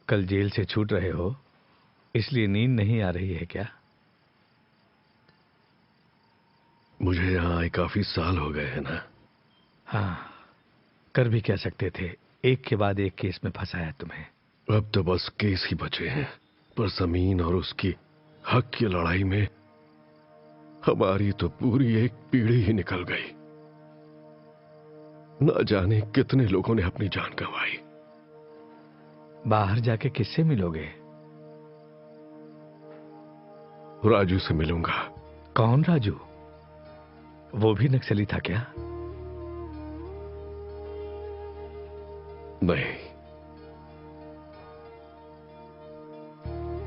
कल जेल से छूट रहे हो, इसलिए नींद नहीं आ रही है क्या? मुझे यहाँ आए काफी साल हो गए हैं ना। हाँ, कर भी क्या सकते थे, एक के बाद एक केस में फंसाया तुम्हें। अब तो बस केस ही बचे हैं, पर जमीन और उसकी हक की लड़ाई में हमारी तो पूरी एक पीढ़ी ही निकल गई। ना जाने कितने लोगों ने अपनी जान गंवाई। बाहर जाके किससे मिलोगे? राजू से मिलूंगा। कौन राजू? वो भी नक्सली था क्या? नहीं,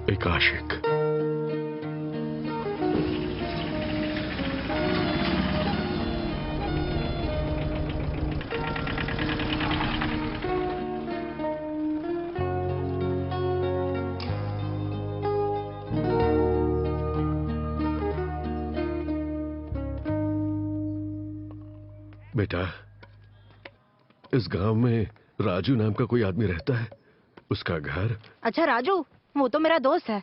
एक आशिक। बेटा, इस गांव में राजू नाम का कोई आदमी रहता है। उसका घर। अच्छा राजू, वो तो मेरा दोस्त है।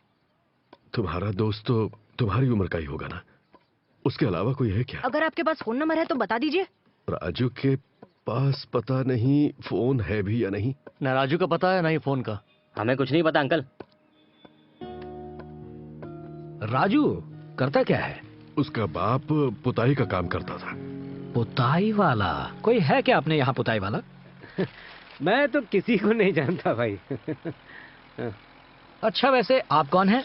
तुम्हारा दोस्त तो तुम्हारी उम्र का ही होगा ना। उसके अलावा कोई है क्या? अगर आपके पास फोन नंबर है तो बता दीजिए। राजू के पास पता नहीं फोन है भी या नहीं। ना राजू का पता है ना ही फोन का। हमें कुछ नहीं पता अंकल। राजू करता क्या है? उसका बाप पुताई का काम करता था। पुताई वाला? कोई है क्या अपने यहाँ पुताई वाला? मैं तो किसी को नहीं जानता भाई। अच्छा, वैसे आप कौन हैं?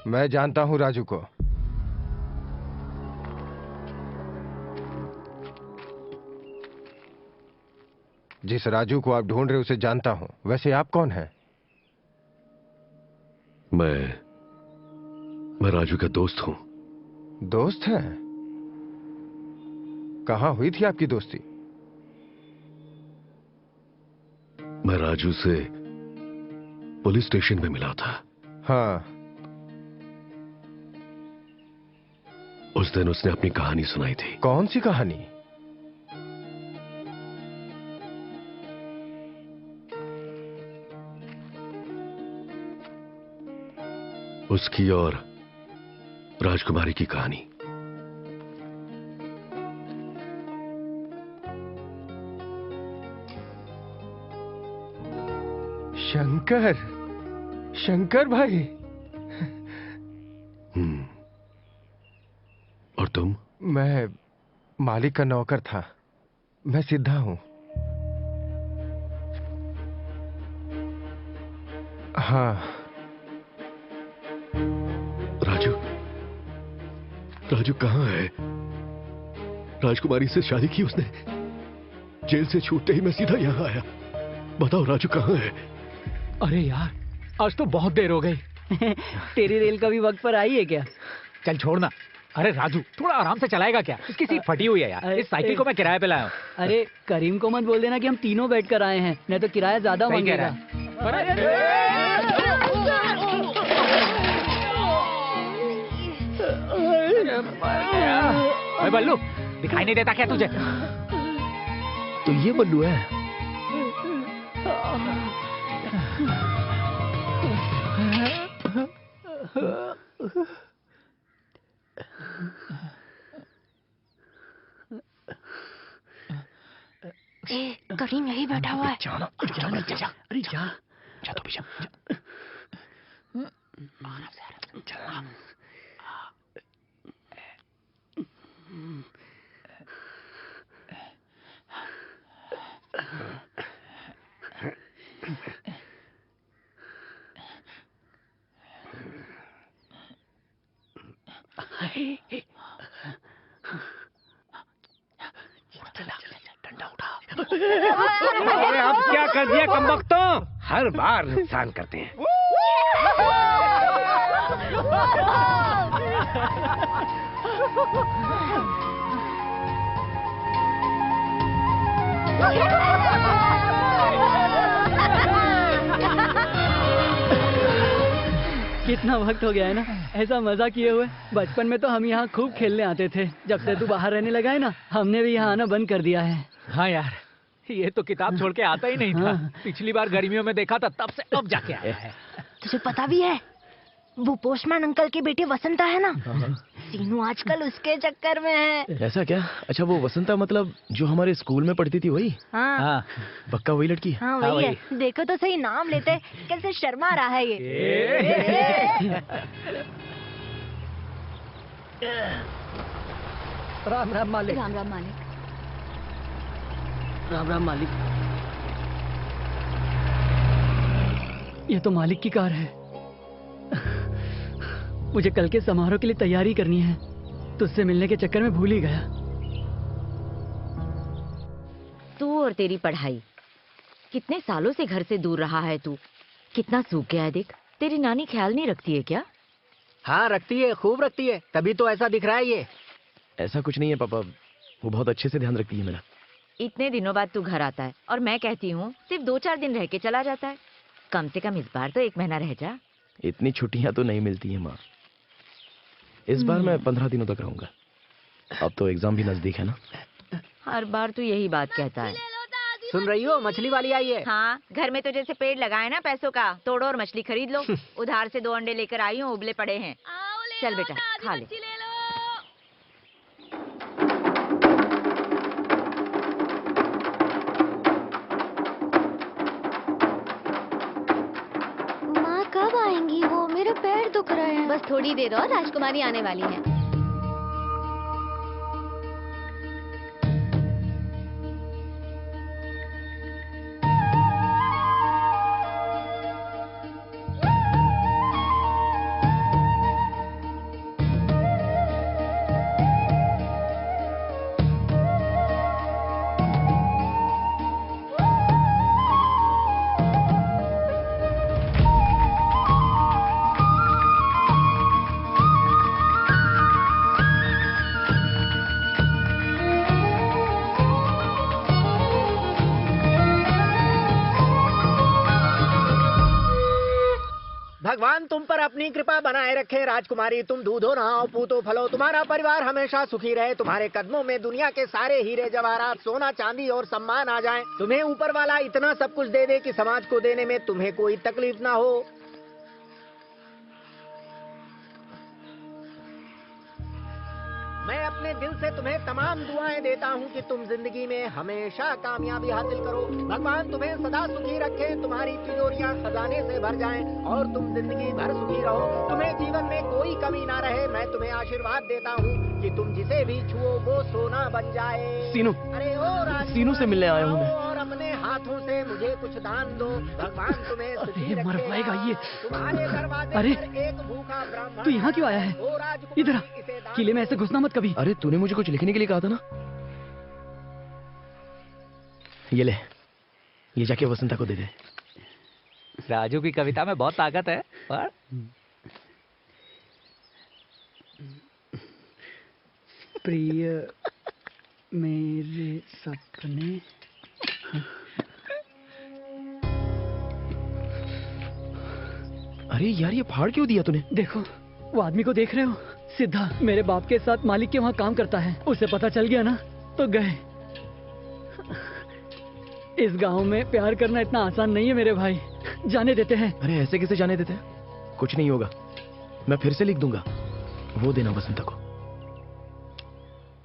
मैं जानता हूं राजू को। जिस राजू को आप ढूंढ रहे उसे जानता हूं। वैसे आप कौन हैं? मैं राजू का दोस्त हूं। दोस्त हैं? कहां हुई थी आपकी दोस्ती? मैं राजू से पुलिस स्टेशन में मिला था। हाँ। उस दिन उसने अपनी कहानी सुनाई थी। कौन सी कहानी? उसकी और राजकुमारी की कहानी। शंकर, शंकर भाई। और तुम? मैं मालिक का नौकर था। मैं सिद्धा हूं। हाँ। राजू, राजू कहाँ है? राजकुमारी से शादी की उसने। जेल से छूटते ही मैं सीधा यहाँ आया। बताओ राजू कहाँ है? अरे यार, आज तो बहुत देर हो गई। तेरी रेल कभी वक्त पर आई है क्या? चल छोड़ना। अरे राजू, थोड़ा आराम से चलाएगा क्या? इसकी सीट फटी हुई है यार। इस साइकिल को मैं किराए पे लाया हूँ। अरे करीम को मत बोल देना कि हम तीनों बैठ कर आए हैं, नहीं तो किराया ज्यादा मांगेगा। अरे बल्लू, दिखाई नहीं देता क्या तुझे? तो ये बल्लू है। करीम यही बैठा हुआ है। जाना जाना जा अरे जा जा तो भी जा अरे अब क्या कर दिया कमबख्तों, हर बार नुकसान करते हैं। कितना वक्त हो गया है ना ऐसा मजा किए हुए। बचपन में तो हम यहाँ खूब खेलने आते थे। जब से तू बाहर रहने लगा है ना, हमने भी यहाँ आना बंद कर दिया है। हाँ यार, ये तो किताब छोड़ के आता ही नहीं था। हाँ। पिछली बार गर्मियों में देखा था, तब से अब जाके आया है। तुझे पता भी है वो पोस्टमैन अंकल की बेटी वसंता है ना, सीनू आजकल उसके चक्कर में है। ऐसा क्या? अच्छा वो वसंता मतलब जो हमारे स्कूल में पढ़ती थी वही? हाँ हाँ, पक्का वही लड़की है? हाँ वही है। देखो तो सही, नाम लेते कैसे शर्मा रहा है ये। राम राम मालिक। राम राम मालिक। राम राम मालिक। ये तो मालिक की कार है। मुझे कल के समारोह के लिए तैयारी करनी है। तुझसे मिलने के चक्कर में भूल ही गया। तू और तेरी पढ़ाई, कितने सालों से घर से दूर रहा है तू। कितना सूख गया है देख। तेरी नानी ख्याल नहीं रखती है क्या? हाँ रखती है, खूब रखती है, तभी तो ऐसा दिख रहा है ये। ऐसा कुछ नहीं है पापा, वो बहुत अच्छे से ध्यान रखती है मेरा। इतने दिनों बाद तू घर आता है और मैं कहती हूँ सिर्फ 2-4 दिन रह के चला जाता है। कम से कम इस बार तो 1 महीना रह जा। इतनी छुट्टियां तो नहीं मिलती है माँ। इस बार मैं 15 दिनों तक रहूंगा। अब तो एग्जाम भी नजदीक है ना। हर बार तू यही बात कहता है। सुन रही हो, मछली वाली आई है। हाँ, घर में तो जैसे पेड़ लगाए ना पैसों का, तोड़ो और मछली खरीद लो। उधार से 2 अंडे लेकर आई हूँ, उबले पड़े हैं। चल बेटा खा ले। माँ कब आएंगी वो? मेरे पैर दुख रहे हैं। बस थोड़ी देर और, राजकुमारी आने वाली है। भगवान तुम पर अपनी कृपा बनाए रखे। राजकुमारी तुम दूधो नहाओ, पूतो फलो, तुम्हारा परिवार हमेशा सुखी रहे। तुम्हारे कदमों में दुनिया के सारे हीरे जवाहरात, सोना चांदी और सम्मान आ जाएं। तुम्हें ऊपर वाला इतना सब कुछ दे दे कि समाज को देने में तुम्हें कोई तकलीफ ना हो। मैं अपने दिल से तुम्हें तमाम दुआएं देता हूँ कि तुम जिंदगी में हमेशा कामयाबी हासिल करो। भगवान तुम्हें सदा सुखी रखे, तुम्हारी तिजोरियां खजाने से भर जाएं और तुम जिंदगी भर सुखी रहो। तुम्हें जीवन में कोई कमी ना रहे। मैं तुम्हें आशीर्वाद देता हूँ कि तुम जिसे भी छुओ वो सोना बन जाए। सीनू, अरे ओ सीनू से मिलने आया हूँ मैं। और अपने हाथों से मुझे कुछ दान दो। भगवान तुम्हें सुखी अरे मर पाएगा ये। तुम्हारे दरवाजे अरे, पर एक भूखा ब्राह्मण। तू यहाँ क्यों आया है? इधर आ, किले में ऐसे घुसना मत कभी। अरे तूने मुझे कुछ लिखने के लिए कहा था ना। ये ले, ये जाके वसंता को दे दे। राजू की कविता में बहुत ताकत है। पर प्रिय मेरे सपने। अरे यार, ये फाड़ क्यों दिया तूने? देखो, वो आदमी को देख रहे हो? सिद्धा मेरे बाप के साथ मालिक के वहाँ काम करता है। उसे पता चल गया ना तो गए। इस गांव में प्यार करना इतना आसान नहीं है मेरे भाई। जाने देते हैं। अरे ऐसे कैसे जाने देते हैं? कुछ नहीं होगा, मैं फिर से लिख दूंगा। वो देना वसंता को।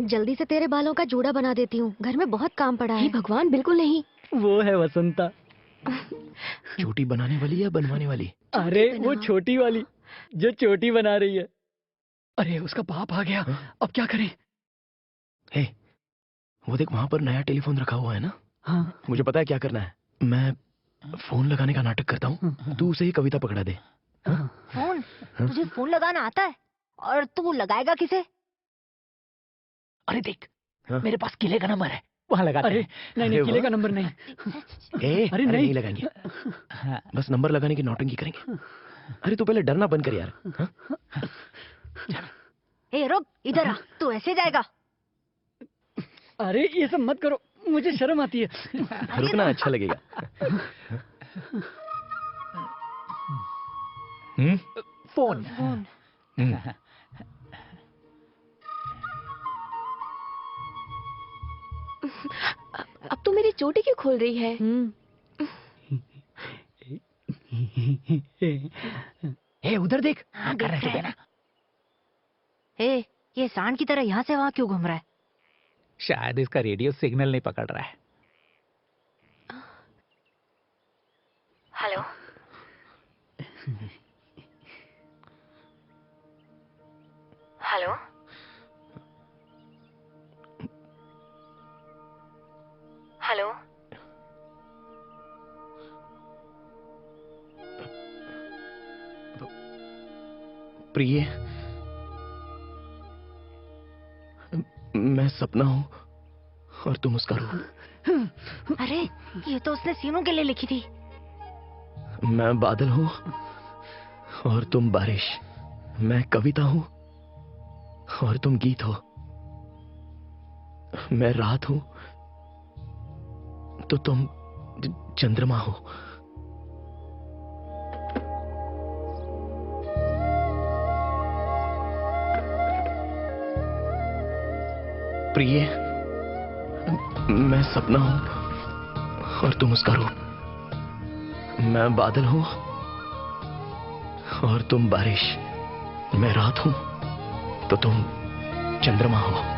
जल्दी से तेरे बालों का जूड़ा बना देती हूँ, घर में बहुत काम पड़ा है। भगवान बिल्कुल नहीं, वो है वसंता। चोटी बनाने वाली या बनवाने वाली? अरे वो छोटी वाली जो चोटी बना रही है। अरे उसका बाप आ गया, अब क्या करें? हे, वो देख वहां पर नया टेलीफोन रखा हुआ है ना। हाँ। मुझे पता है क्या करना है। मैं फोन लगाने का नाटक करता हूँ, तू उसे ही कविता पकड़ा दे। फोन? तुझे फोन लगाना आता है? और तू लगाएगा किसे? अरे देख, मेरे पास किले का नंबर है, वहाँ लगाते अरे हैं। नहीं, किले का नंबर नहीं। अरे नहीं लगाएंगे, बस नंबर लगाने की नौटंकी करेंगे। अरे तू पहले डरना बंद कर यार। ए रुक, इधर आ, तू ऐसे जाएगा? अरे ये सब मत करो, मुझे शर्म आती है। रुकना अच्छा लगेगा। फोन। अब तो मेरी चोटी क्यों खोल रही है? ए उधर देख, कर रहे थे ना। ए, ये सांड की तरह यहाँ से वहाँ क्यों घूम रहा है? शायद इसका रेडियो सिग्नल नहीं पकड़ रहा है। हेलो। हेलो। हेलो। प्रिय, मैं सपना हूँ और तुम उसका रूप। अरे ये तो उसने सीनों के लिए लिखी थी। मैं बादल हूँ और तुम बारिश। मैं कविता हूँ और तुम गीत हो। मैं रात हूँ तो तुम चंद्रमा हो। प्रिय, मैं सपना हूं और तुम उसका रूप। मैं बादल हूं और तुम बारिश। मैं रात हूं तो तुम चंद्रमा हो।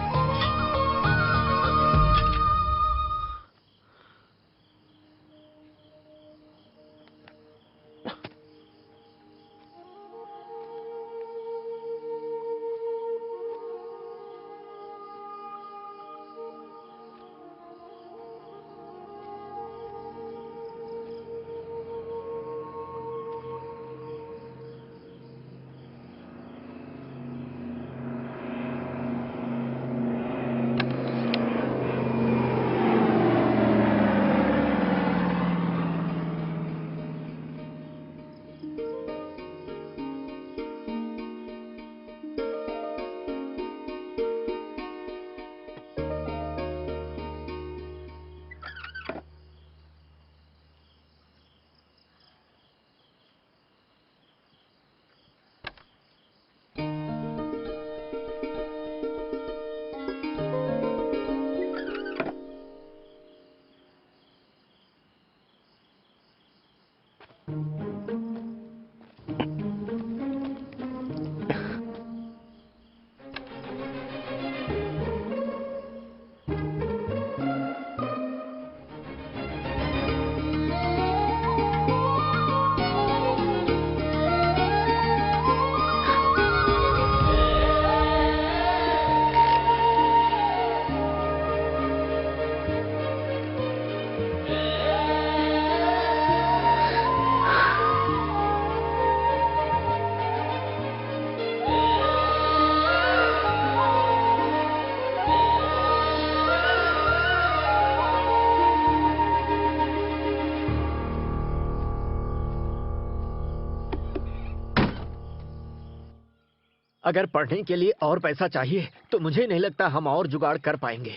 अगर पढ़ने के लिए और पैसा चाहिए तो मुझे नहीं लगता हम और जुगाड़ कर पाएंगे।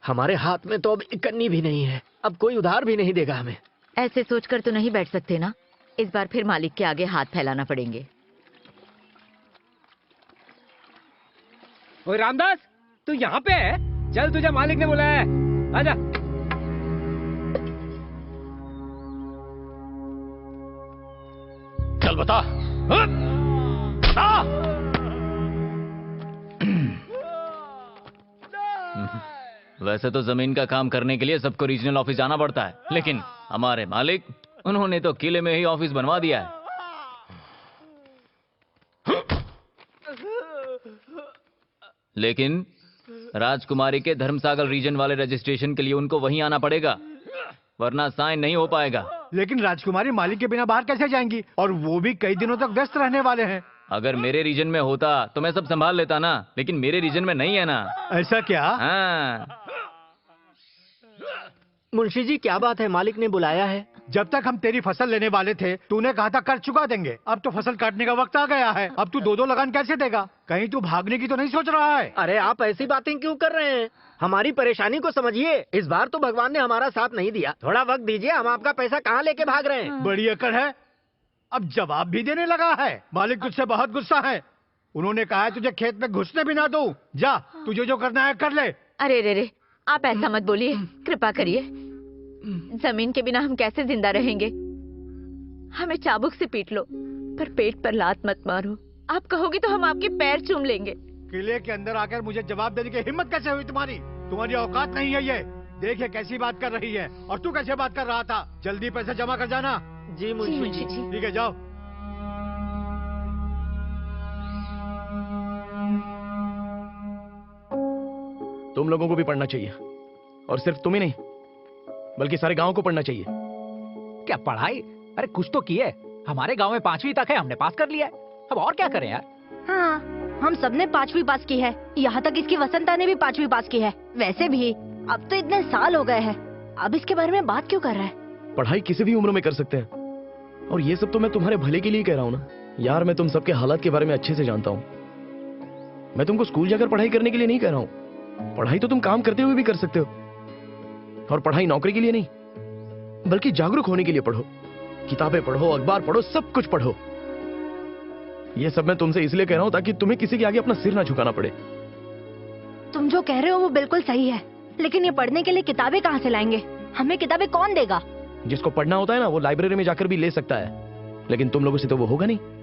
हमारे हाथ में तो अब एक कन्नी भी नहीं है, अब कोई उधार भी नहीं देगा हमें। ऐसे सोचकर तो नहीं बैठ सकते ना, इस बार फिर मालिक के आगे हाथ फैलाना पड़ेंगे। ओए रामदास, तू यहाँ पे है? चल, तुझे मालिक ने बुलाया है, आजा। चल बता, बता। वैसे तो जमीन का काम करने के लिए सबको रीजनल ऑफिस जाना पड़ता है, लेकिन हमारे मालिक, उन्होंने तो किले में ही ऑफिस बनवा दिया है। लेकिन राजकुमारी के धर्मसागर रीजन वाले रजिस्ट्रेशन के लिए उनको वहीं आना पड़ेगा, वरना साइन नहीं हो पाएगा। लेकिन राजकुमारी मालिक के बिना बाहर कैसे जाएंगी, और वो भी कई दिनों तक व्यस्त रहने वाले हैं। अगर मेरे रीजन में होता तो मैं सब संभाल लेता ना, लेकिन मेरे रीजन में नहीं है ना। ऐसा क्या? हाँ। मुंशी जी क्या बात है, मालिक ने बुलाया है? जब तक हम तेरी फसल लेने वाले थे तूने कहा था कर चुका देंगे, अब तो फसल काटने का वक्त आ गया है, अब तू 2-2 लगान कैसे देगा? कहीं तू भागने की तो नहीं सोच रहा है? अरे आप ऐसी बातें क्यों कर रहे हैं? हमारी परेशानी को समझिए। इस बार तो भगवान ने हमारा साथ नहीं दिया, थोड़ा वक्त दीजिए, हम आपका पैसा कहाँ लेके भाग रहे हैं। बड़ी अकड़ है, अब जवाब भी देने लगा है। मालिक तुझसे बहुत गुस्सा है, उन्होंने कहा है तुझे खेत में घुसने भी ना दूं। जा, तुझे जो करना है कर ले। अरे रे रे, आप ऐसा मत बोलिए, कृपा करिए। जमीन के बिना हम कैसे जिंदा रहेंगे? हमें चाबुक से पीट लो, पर पेट पर लात मत मारो। आप कहोगे तो हम आपके पैर चूम लेंगे। किले के अंदर आकर मुझे जवाब देने की हिम्मत कैसे हुई तुम्हारी? तुम्हारी औकात नहीं है ये। देखिए कैसी बात कर रही है, और तू कैसे बात कर रहा था। जल्दी पैसे जमा कर जाना। जी मुंशी जी। ठीक है, जाओ। तुम लोगों को भी पढ़ना चाहिए, और सिर्फ तुम ही नहीं बल्कि सारे गांव को पढ़ना चाहिए। क्या पढ़ाई? अरे कुछ तो की है। हमारे गांव में 5वीं तक है, हमने पास कर लिया है, अब और क्या करें यार। हाँ, हम सबने 5वीं पास की है, यहाँ तक इसकी वसंता ने भी 5वीं पास की है। वैसे भी अब तो इतने साल हो गए हैं, अब इसके बारे में बात क्यों कर रहा है? पढ़ाई किसी भी उम्र में कर सकते हैं, और ये सब तो मैं तुम्हारे भले के लिए कह रहा हूँ ना यार। मैं तुम सबके हालात के बारे में अच्छे से जानता हूँ। मैं तुमको स्कूल जाकर पढ़ाई करने के लिए नहीं कह रहा हूँ। पढ़ाई तो तुम काम करते हुए भी कर सकते हो, और पढ़ाई नौकरी के लिए नहीं बल्कि जागरूक होने के लिए पढ़ो। किताबें पढ़ो, अखबार पढ़ो, सब कुछ पढ़ो। ये सब मैं तुमसे इसलिए कह रहा हूं ताकि तुम्हें किसी के आगे अपना सिर ना झुकाना पड़े। तुम जो कह रहे हो वो बिल्कुल सही है, लेकिन ये पढ़ने के लिए किताबें कहाँ से लाएंगे? हमें किताबें कौन देगा? जिसको पढ़ना होता है ना वो लाइब्रेरी में जाकर भी ले सकता है, लेकिन तुम लोगों से तो वो होगा नहीं।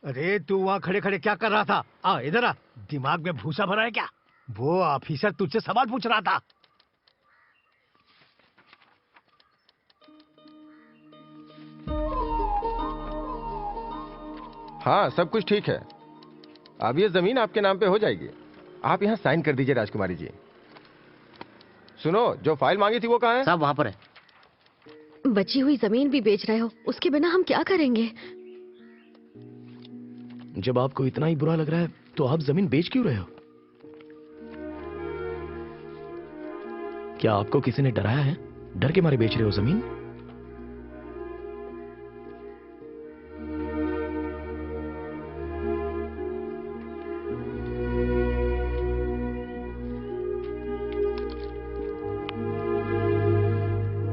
अरे तू वहाँ खड़े खड़े क्या कर रहा था? आ इधर आ। दिमाग में भूसा भरा है क्या? वो ऑफिसर तुझसे सवाल पूछ रहा था। हाँ, सब कुछ ठीक है। अब ये जमीन आपके नाम पे हो जाएगी। आप यहाँ साइन कर दीजिए राजकुमारी जी। सुनो, जो फाइल मांगी थी वो कहाँ है? सब वहाँ पर है। बची हुई जमीन भी बेच रहे हो, उसके बिना हम क्या करेंगे? जब आपको इतना ही बुरा लग रहा है तो आप जमीन बेच क्यों रहे हो? क्या आपको किसी ने डराया है? डर के मारे बेच रहे हो जमीन?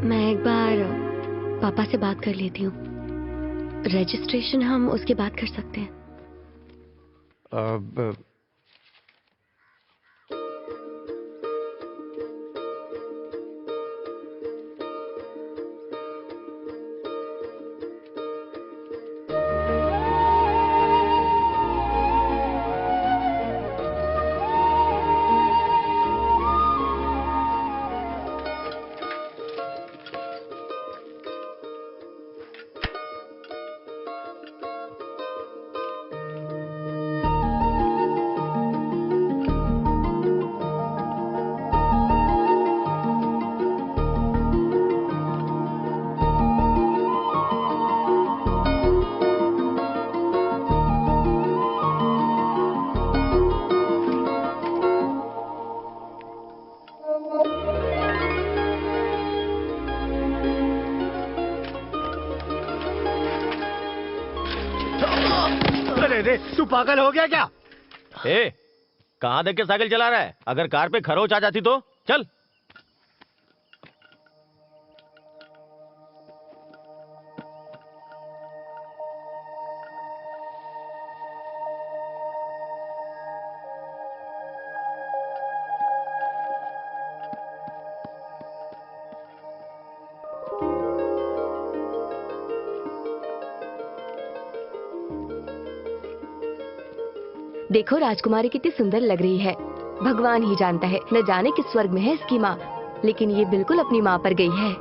मैं एक बार पापा से बात कर लेती हूँ। रजिस्ट्रेशन हम उसके बाद कर सकते हैं। अब अरे तू पागल हो गया क्या? कहाँ देख के साइकिल चला रहा है? अगर कार पे खरोच आ जाती तो चल। देखो राजकुमारी कितनी सुंदर लग रही है। भगवान ही जानता है, न जाने किस स्वर्ग में है इसकी माँ, लेकिन ये बिल्कुल अपनी माँ पर गई है।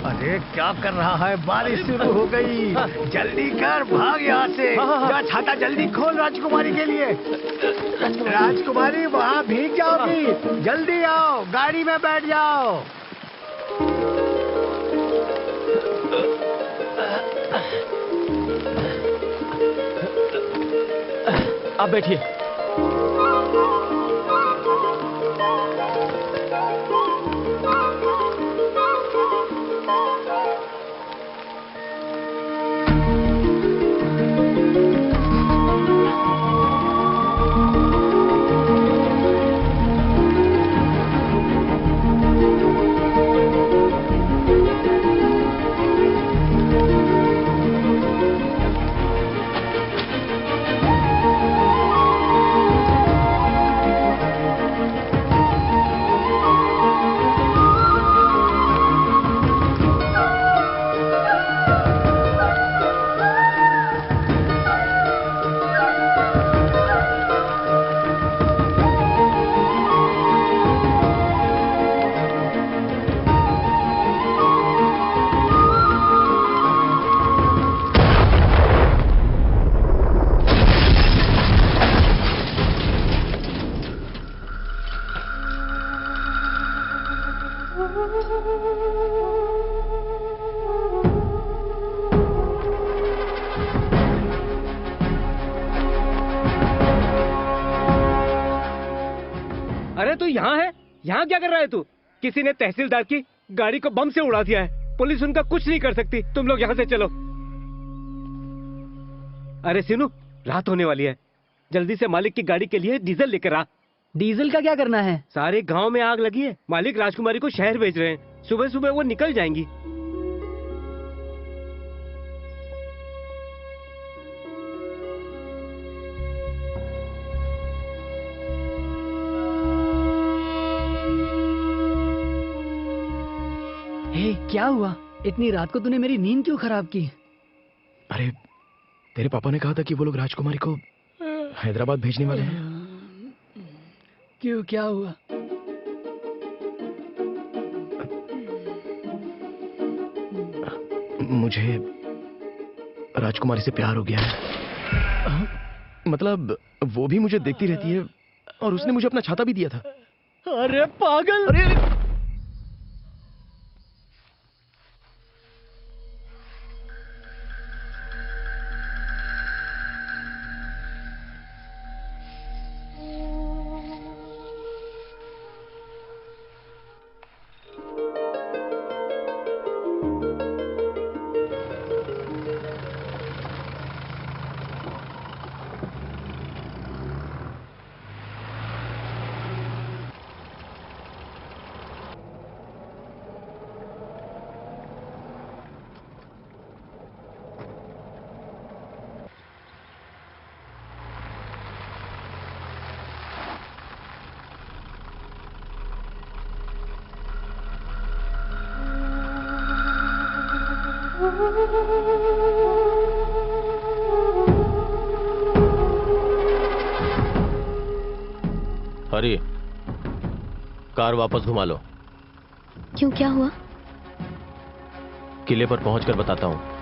अरे क्या कर रहा है? बारिश शुरू हो गई, जल्दी कर, भाग यहाँ से। जा छाता जल्दी खोल राजकुमारी के लिए। राजकुमारी वहाँ भीग जाओगी, जल्दी आओ, गाड़ी में बैठ जाओ। आप बैठिए। अरे तू यहाँ है? यहाँ क्या कर रहा है तू? किसी ने तहसीलदार की गाड़ी को बम से उड़ा दिया है। पुलिस उनका कुछ नहीं कर सकती। तुम लोग यहाँ से चलो। अरे सिनू, रात होने वाली है, जल्दी से मालिक की गाड़ी के लिए डीजल लेकर आ। डीजल का क्या करना है? सारे गांव में आग लगी है, मालिक राजकुमारी को शहर भेज रहे हैं। सुबह सुबह वो निकल जाएंगी। हे, क्या हुआ? इतनी रात को तूने मेरी नींद क्यों खराब की? अरे तेरे पापा ने कहा था कि वो लोग राजकुमारी को हैदराबाद भेजने वाले हैं। क्यों, क्या हुआ? मुझे राजकुमारी से प्यार हो गया है। मतलब वो भी मुझे देखती रहती है और उसने मुझे अपना छाता भी दिया था। अरे पागल! अरे हरी, कार वापस घुमा लो। क्यों, क्या हुआ? किले पर पहुंचकर बताता हूं।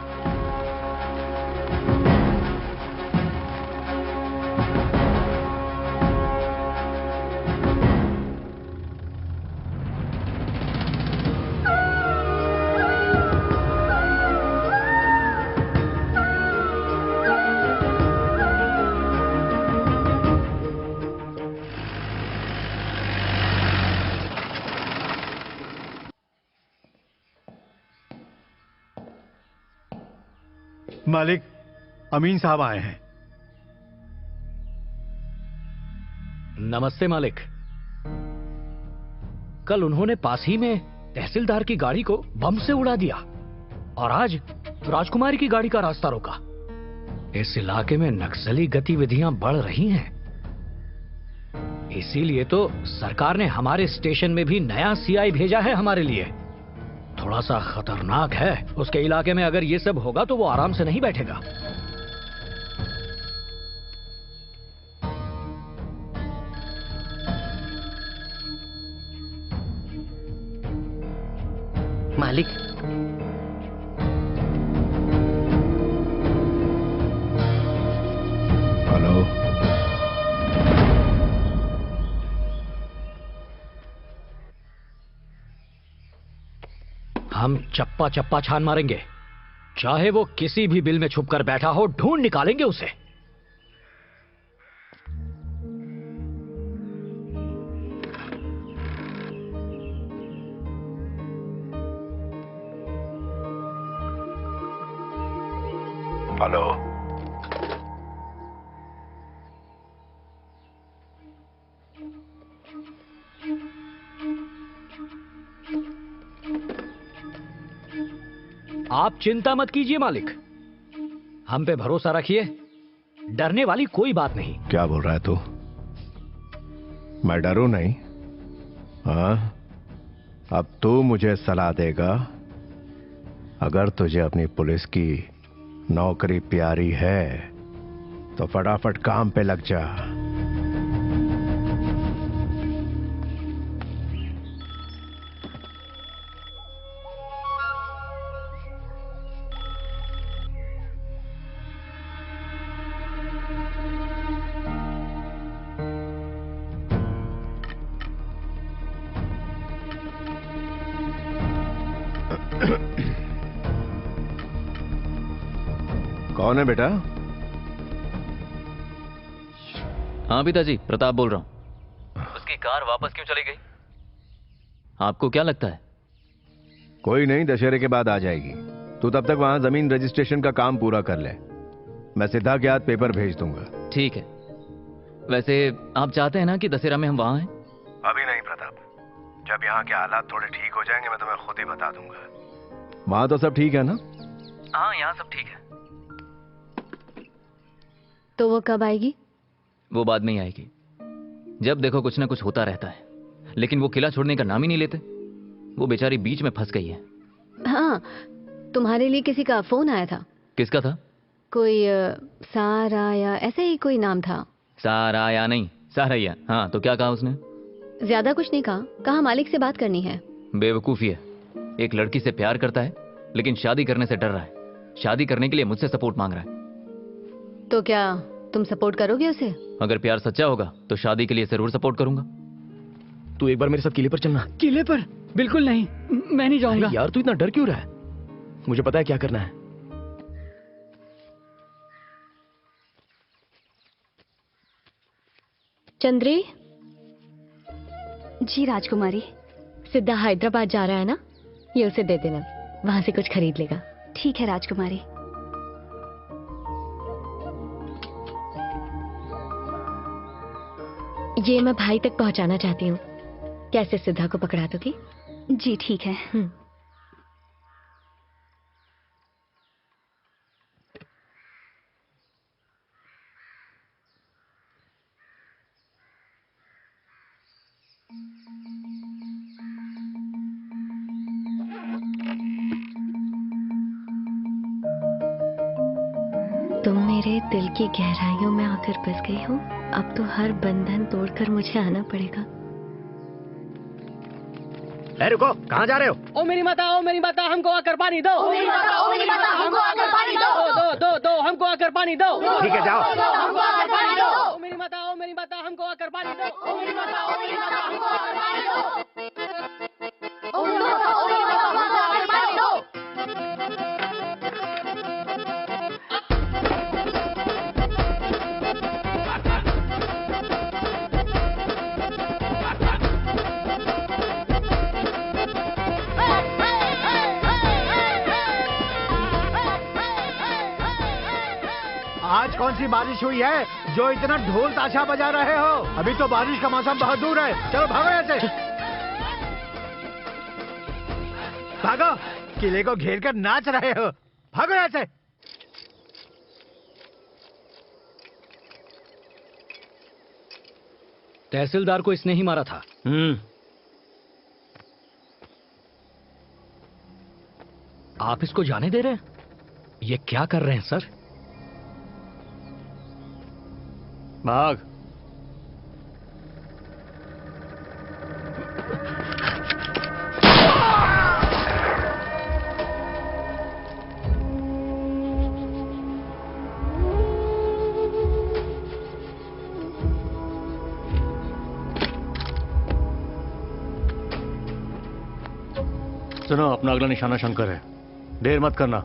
मालिक, अमीन साहब आए हैं। नमस्ते मालिक। कल उन्होंने पास ही में तहसीलदार की गाड़ी को बम से उड़ा दिया और आज राजकुमारी की गाड़ी का रास्ता रोका। इस इलाके में नक्सली गतिविधियां बढ़ रही हैं। इसीलिए तो सरकार ने हमारे स्टेशन में भी नया सीआई भेजा है हमारे लिए। थोड़ा सा खतरनाक है। उसके इलाके में अगर ये सब होगा तो वो आराम से नहीं बैठेगा। मालिक। हेलो। हम चप्पा चप्पा छान मारेंगे, चाहे वो किसी भी बिल में छुपकर बैठा हो, ढूंढ निकालेंगे उसे। हेलो। आप चिंता मत कीजिए मालिक, हम पे भरोसा रखिए, डरने वाली कोई बात नहीं। क्या बोल रहा है तू? मैं डरूं नहीं? हाँ, अब तू मुझे सलाह देगा। अगर तुझे अपनी पुलिस की नौकरी प्यारी है तो फटाफट काम पे लग जा। कौन है बेटा? हाँ पिताजी, प्रताप बोल रहा हूँ। उसकी कार वापस क्यों चली गई? आपको क्या लगता है? कोई नहीं, दशहरे के बाद आ जाएगी। तू तब तक वहां जमीन रजिस्ट्रेशन का काम पूरा कर ले, मैं सिद्धा के हाथ पेपर भेज दूंगा। ठीक है। वैसे आप चाहते हैं ना कि दशहरा में हम वहां हैं? अभी नहीं प्रताप, जब यहाँ के हालात थोड़े ठीक हो जाएंगे मैं तुम्हें खुद ही बता दूंगा। वहां तो सब ठीक है ना? हाँ, यहाँ सब ठीक है। तो वो कब आएगी? वो बाद में ही आएगी। जब देखो कुछ ना कुछ होता रहता है, लेकिन वो किला छोड़ने का नाम ही नहीं लेते। वो बेचारी बीच में फंस गई है। हाँ, तुम्हारे लिए किसी का फोन आया था। किसका था? कोई सारा या ऐसे ही कोई नाम था। सारा या नहीं, सारैया। हाँ, तो क्या कहा उसने? ज्यादा कुछ नहीं कहा मालिक से बात करनी है। बेवकूफी है। एक लड़की से प्यार करता है, लेकिन शादी करने से डर रहा है। शादी करने के लिए मुझसे सपोर्ट मांग रहा है। तो क्या तुम सपोर्ट करोगे उसे? अगर प्यार सच्चा होगा तो शादी के लिए जरूर सपोर्ट करूंगा। तू एक बार मेरे साथ किले पर चलना। किले पर? बिल्कुल नहीं, मैं नहीं जाऊंगा। यार तू इतना डर क्यों रहा है? मुझे पता है क्या करना है। चंद्री। जी राजकुमारी। सिद्धा हैदराबाद जा रहा है ना, ये उसे दे देना, वहां से कुछ खरीद लेगा। ठीक है राजकुमारी। ये मैं भाई तक पहुंचाना चाहती हूँ, कैसे सिद्धा को पकड़ा दोगी? जी ठीक है। तुम मेरे दिल की गहराइयों में आकर बस गई हो। अब तो हर बंधन तोड़कर मुझे आना पड़ेगा। रुको, कहाँ जा रहे हो? ओ मेरी माता, ओ मेरी माता, हमको आकर पानी दो। ओ मेरी माता, ओ मेरी माता, हमको आकर पानी दो। दो, हमको आकर पानी दो। ठीक है, जाओ। हमको आकर पानी दो। ओ मेरी माता, ओ मेरी माता, हमको आकर पानी दो। ओ मेरी माता, ओ मेरी माता, हमको आकर पानी दो। ओ मेरी माता, ओ मेरी माता, हमको आकर पानी दो। आज कौन सी बारिश हुई है जो इतना ढोल ताशा बजा रहे हो? अभी तो बारिश का मौसम बहुत दूर है। चलो भागो यहाँ से। भागो, किले को घेर कर नाच रहे हो। भागो यहाँ से। तहसीलदार को इसने ही मारा था। आप इसको जाने दे रहे हैं? ये क्या कर रहे हैं सर? भाग। सुनो, अपना अगला निशाना शंकर है। देर मत करना,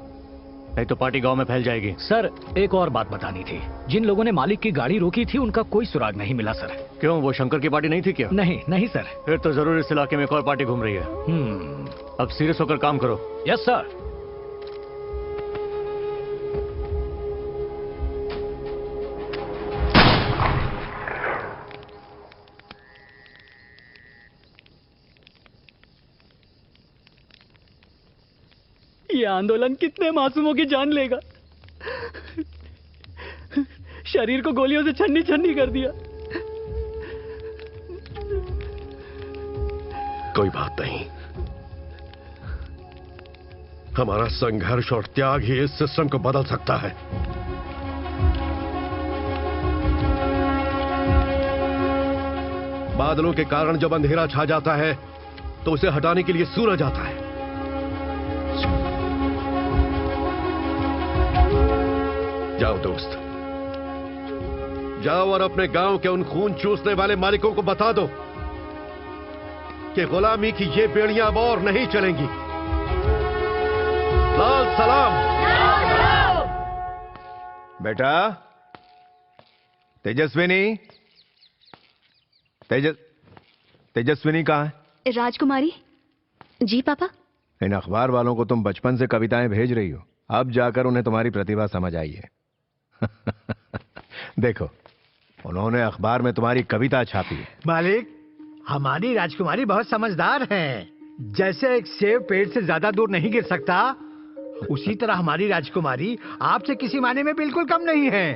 नहीं तो पार्टी गांव में फैल जाएगी। सर, एक और बात बतानी थी। जिन लोगों ने मालिक की गाड़ी रोकी थी उनका कोई सुराग नहीं मिला सर। क्यों, वो शंकर की पार्टी नहीं थी क्या? नहीं नहीं सर। फिर तो जरूर इस इलाके में एक और पार्टी घूम रही है। अब सीरियस होकर काम करो। Yes sir. ये आंदोलन कितने मासूमों की जान लेगा। शरीर को गोलियों से छन्नी छन्नी कर दिया। कोई बात नहीं, हमारा संघर्ष और त्याग ही इस सिस्टम को बदल सकता है। बादलों के कारण जब अंधेरा छा जाता है तो उसे हटाने के लिए सूरज आता है। जाओ दोस्त, जाओ और अपने गांव के उन खून चूसने वाले मालिकों को बता दो कि गुलामी की ये बेड़ियां अब और नहीं चलेंगी। लाल सलाम। बेटा तेजस्विनी, तेजस्विनी कहाँ है? राजकुमारी जी पापा। इन अखबार वालों को तुम बचपन से कविताएं भेज रही हो, अब जाकर उन्हें तुम्हारी प्रतिभा समझ आई है। देखो, उन्होंने अखबार में तुम्हारी कविता छापी है। मालिक, हमारी राजकुमारी बहुत समझदार है। जैसे एक सेब पेड़ से ज्यादा दूर नहीं गिर सकता, उसी तरह हमारी राजकुमारी आपसे किसी मायने में बिल्कुल कम नहीं है।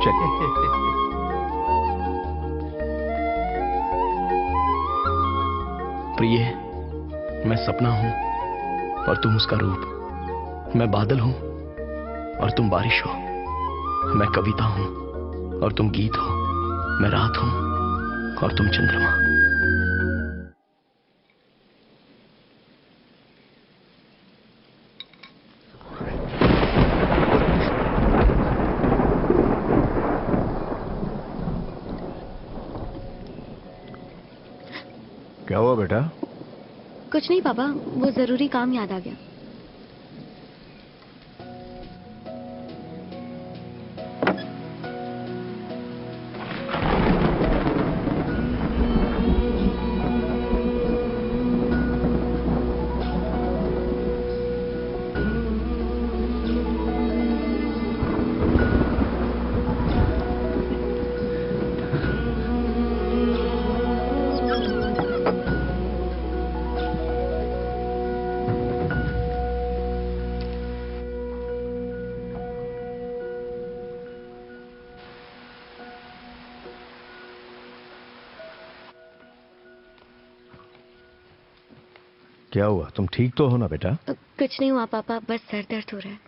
चलिए। प्रिय, मैं सपना हूं और तुम उसका रूप। मैं बादल हूं और तुम बारिश हो। मैं कविता हूं और तुम गीत हो। मैं रात हूं और तुम चंद्रमा। क्या हुआ बेटा? कुछ नहीं पापा, वो जरूरी काम याद आ गया। क्या हुआ? तुम ठीक तो हो ना बेटा? कुछ नहीं हुआ पापा, बस सर दर्द हो रहा है।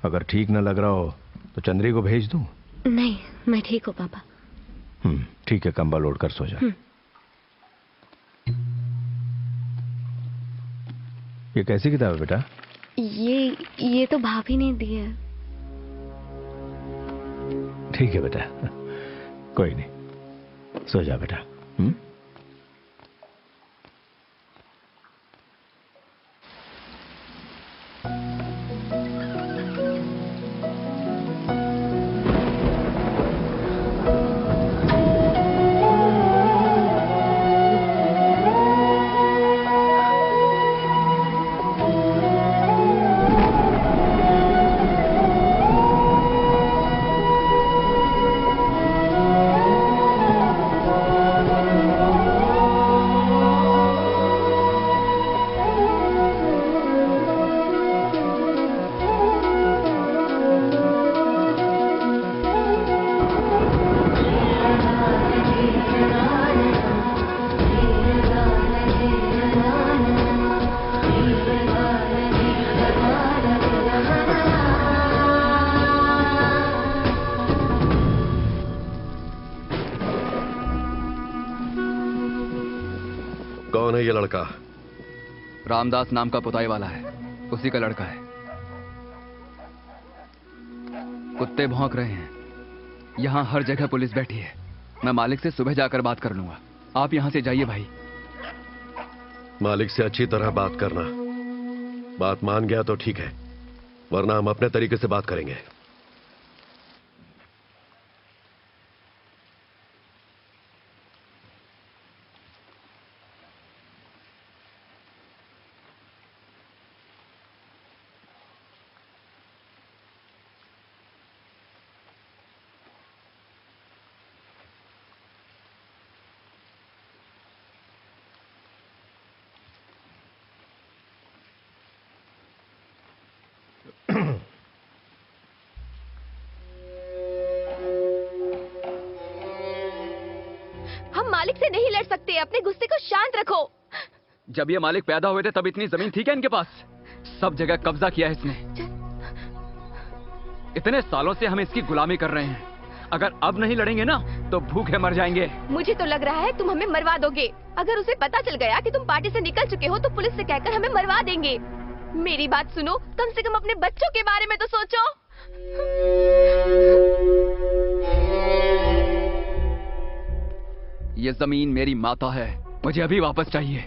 अगर ठीक न लग रहा हो तो चंद्री को भेज दूं? नहीं, मैं ठीक हूँ पापा। ठीक है, कंबल ओढ़ कर सो जा। ये कैसी किताब है बेटा? ये तो भाभी ने दी है। ठीक है बेटा, कोई नहीं, सो जा बेटा। कौन है ये लड़का? रामदास नाम का पुताई वाला है, उसी का लड़का है। कुत्ते भौंक रहे हैं, यहाँ हर जगह पुलिस बैठी है। मैं मालिक से सुबह जाकर बात कर लूंगा, आप यहाँ से जाइए भाई। मालिक से अच्छी तरह बात करना, बात मान गया तो ठीक है, वरना हम अपने तरीके से बात करेंगे। हम मालिक से नहीं लड़ सकते, अपने गुस्से को शांत रखो। जब ये मालिक पैदा हुए थे तब इतनी जमीन थी क्या इनके पास? सब जगह कब्जा किया है इसने। इतने सालों से हम इसकी गुलामी कर रहे हैं। अगर अब नहीं लड़ेंगे ना तो भूखे मर जाएंगे। मुझे तो लग रहा है तुम हमें मरवा दोगे। अगर उसे पता चल गया कि तुम पार्टी से निकल चुके हो तो पुलिस से कहकर हमें मरवा देंगे। मेरी बात सुनो, कम से कम अपने बच्चों के बारे में तो सोचो। ये जमीन मेरी माता है, मुझे अभी वापस चाहिए।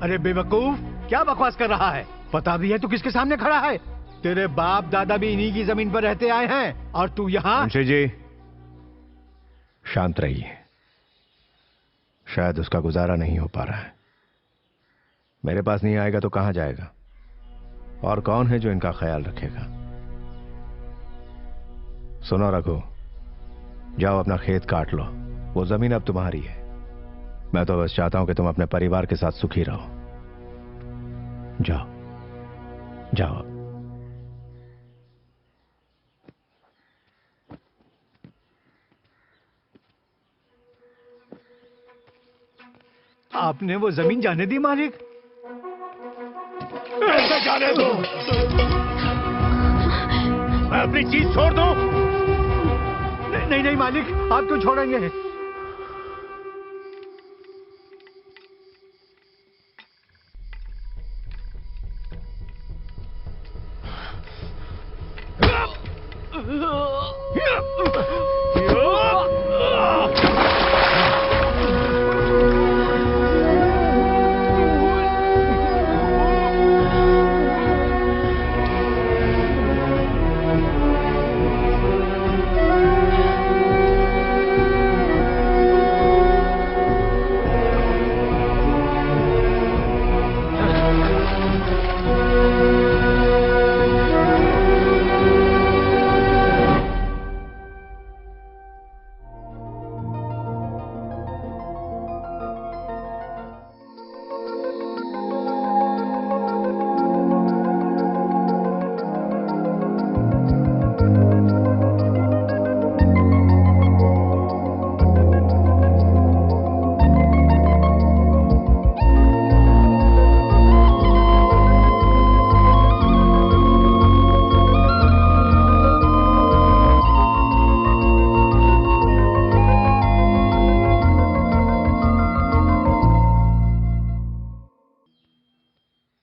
अरे बेवकूफ, क्या बकवास कर रहा है? पता भी है तू किसके सामने खड़ा है? तेरे बाप दादा भी इन्हीं की जमीन पर रहते आए हैं और तू यहाँ। मुंशी जी शांत रहिए, शायद उसका गुजारा नहीं हो पा रहा है। मेरे पास नहीं आएगा तो कहां जाएगा? और कौन है जो इनका ख्याल रखेगा? सुनो रघु, जाओ अपना खेत काट लो, वो जमीन अब तुम्हारी है। मैं तो बस चाहता हूं कि तुम अपने परिवार के साथ सुखी रहो। जाओ जाओ। आपने वो जमीन जाने दी मालिक? ऐसे जाने दो, मैं अपनी चीज छोड़ दूं? नहीं नहीं मालिक, आप क्यों छोड़ेंगे?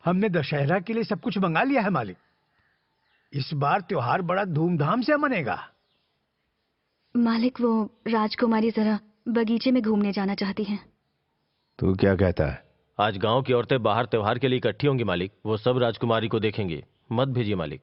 हमने दशहरा के लिए सब कुछ मंगा लिया है मालिक। इस बार त्योहार बड़ा धूमधाम से मनेगा। मालिक, वो राजकुमारी जरा बगीचे में घूमने जाना चाहती हैं। तू क्या कहता है? आज गांव की औरतें बाहर त्योहार के लिए इकट्ठी होंगी मालिक, वो सब राजकुमारी को देखेंगे। मत भेजिए मालिक।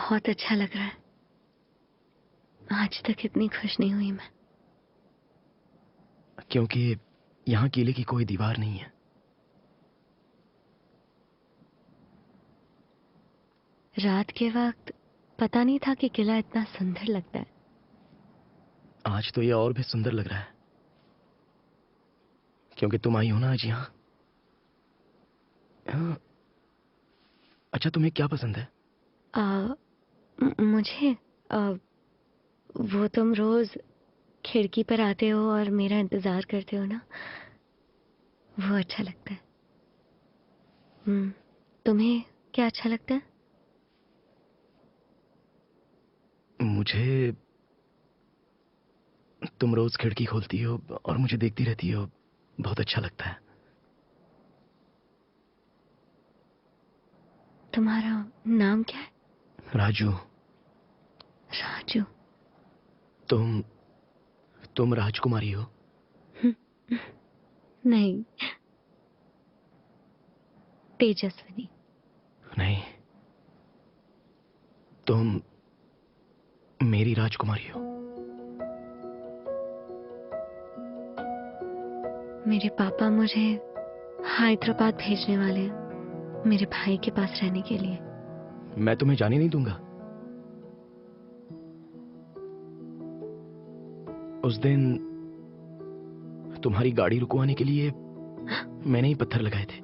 बहुत अच्छा लग रहा है। आज तक इतनी खुश नहीं हुई मैं। क्योंकि यहाँ किले की कोई दीवार नहीं है। रात के वक्त पता नहीं था कि किला इतना सुंदर लगता है। आज तो ये और भी सुंदर लग रहा है, क्योंकि तुम आई हो ना आज यहाँ। अच्छा, तुम्हें क्या पसंद है? मुझे वो तुम रोज खिड़की पर आते हो और मेरा इंतजार करते हो ना, वो अच्छा लगता है। तुम्हें क्या अच्छा लगता है? मुझे तुम रोज खिड़की खोलती हो और मुझे देखती रहती हो, बहुत अच्छा लगता है। तुम्हारा नाम क्या है? राजू। राजू। तुम राजकुमारी हो? नहीं, तेजस्विनी। नहीं, तुम मेरी राजकुमारी हो। मेरे पापा मुझे हैदराबाद भेजने वाले हैं, मेरे भाई के पास रहने के लिए। मैं तुम्हें जाने नहीं दूंगा। उस दिन तुम्हारी गाड़ी रुकवाने के लिए मैंने ही पत्थर लगाए थे।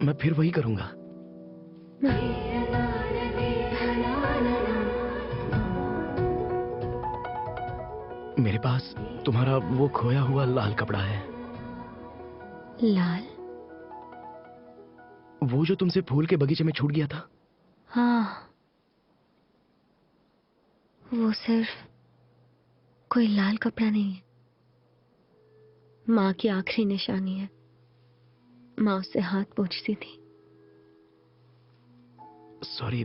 मैं फिर वही करूंगा। मेरे पास तुम्हारा वो खोया हुआ लाल कपड़ा है। लाल? वो जो तुमसे फूल के बगीचे में छूट गया था। हाँ, वो सिर्फ कोई लाल कपड़ा नहीं है, माँ की आखिरी निशानी है। माँ उससे हाथ पोंछती थी। सॉरी,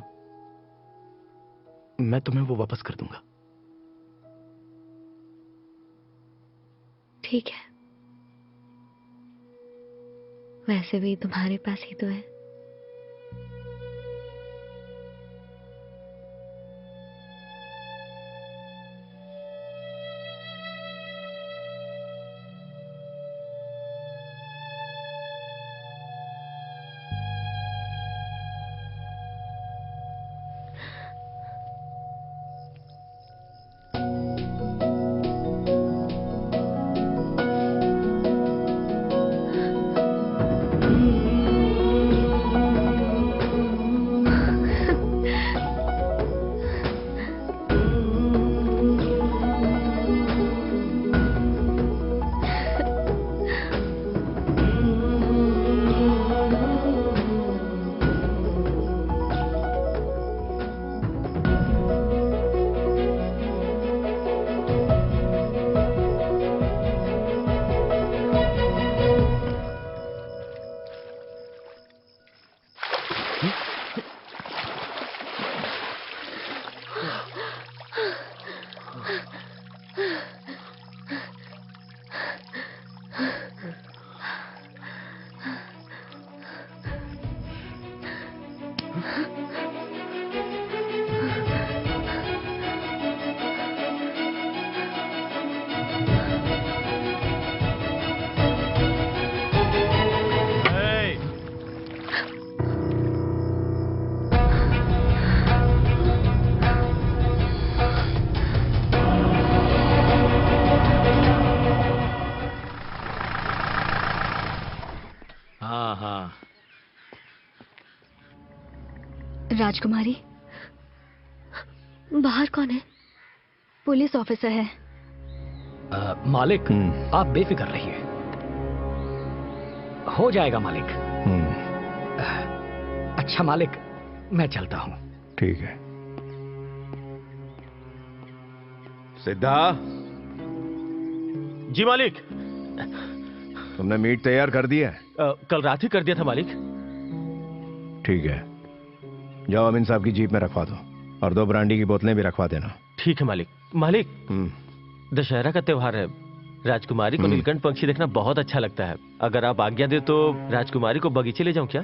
मैं तुम्हें वो वापस कर दूंगा। ठीक है, वैसे भी तुम्हारे पास ही तो है। राजकुमारी, बाहर कौन है? पुलिस ऑफिसर है। मालिक, आप बेफिक्र रहिए, हो जाएगा मालिक। अच्छा मालिक, मैं चलता हूँ। ठीक है। सिद्धा। जी मालिक। तुमने मीट तैयार कर दिया है? कल रात ही कर दिया था मालिक। ठीक है, जाओ अमीन साहब की जीप में रखवा दो और 2 ब्रांडी की बोतलें भी रखवा देना। ठीक है मालिक। मालिक, दशहरा का त्योहार है, राजकुमारी को नीलकंठ पक्षी देखना बहुत अच्छा लगता है। अगर आप आज्ञा दे तो राजकुमारी को बगीचे ले जाऊं क्या?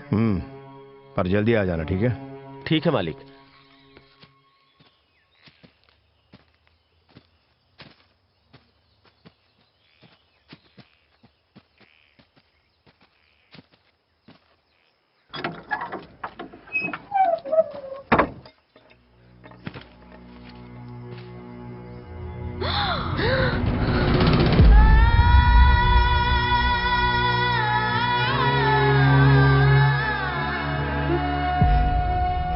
पर जल्दी आ जाना, ठीक है? ठीक है मालिक।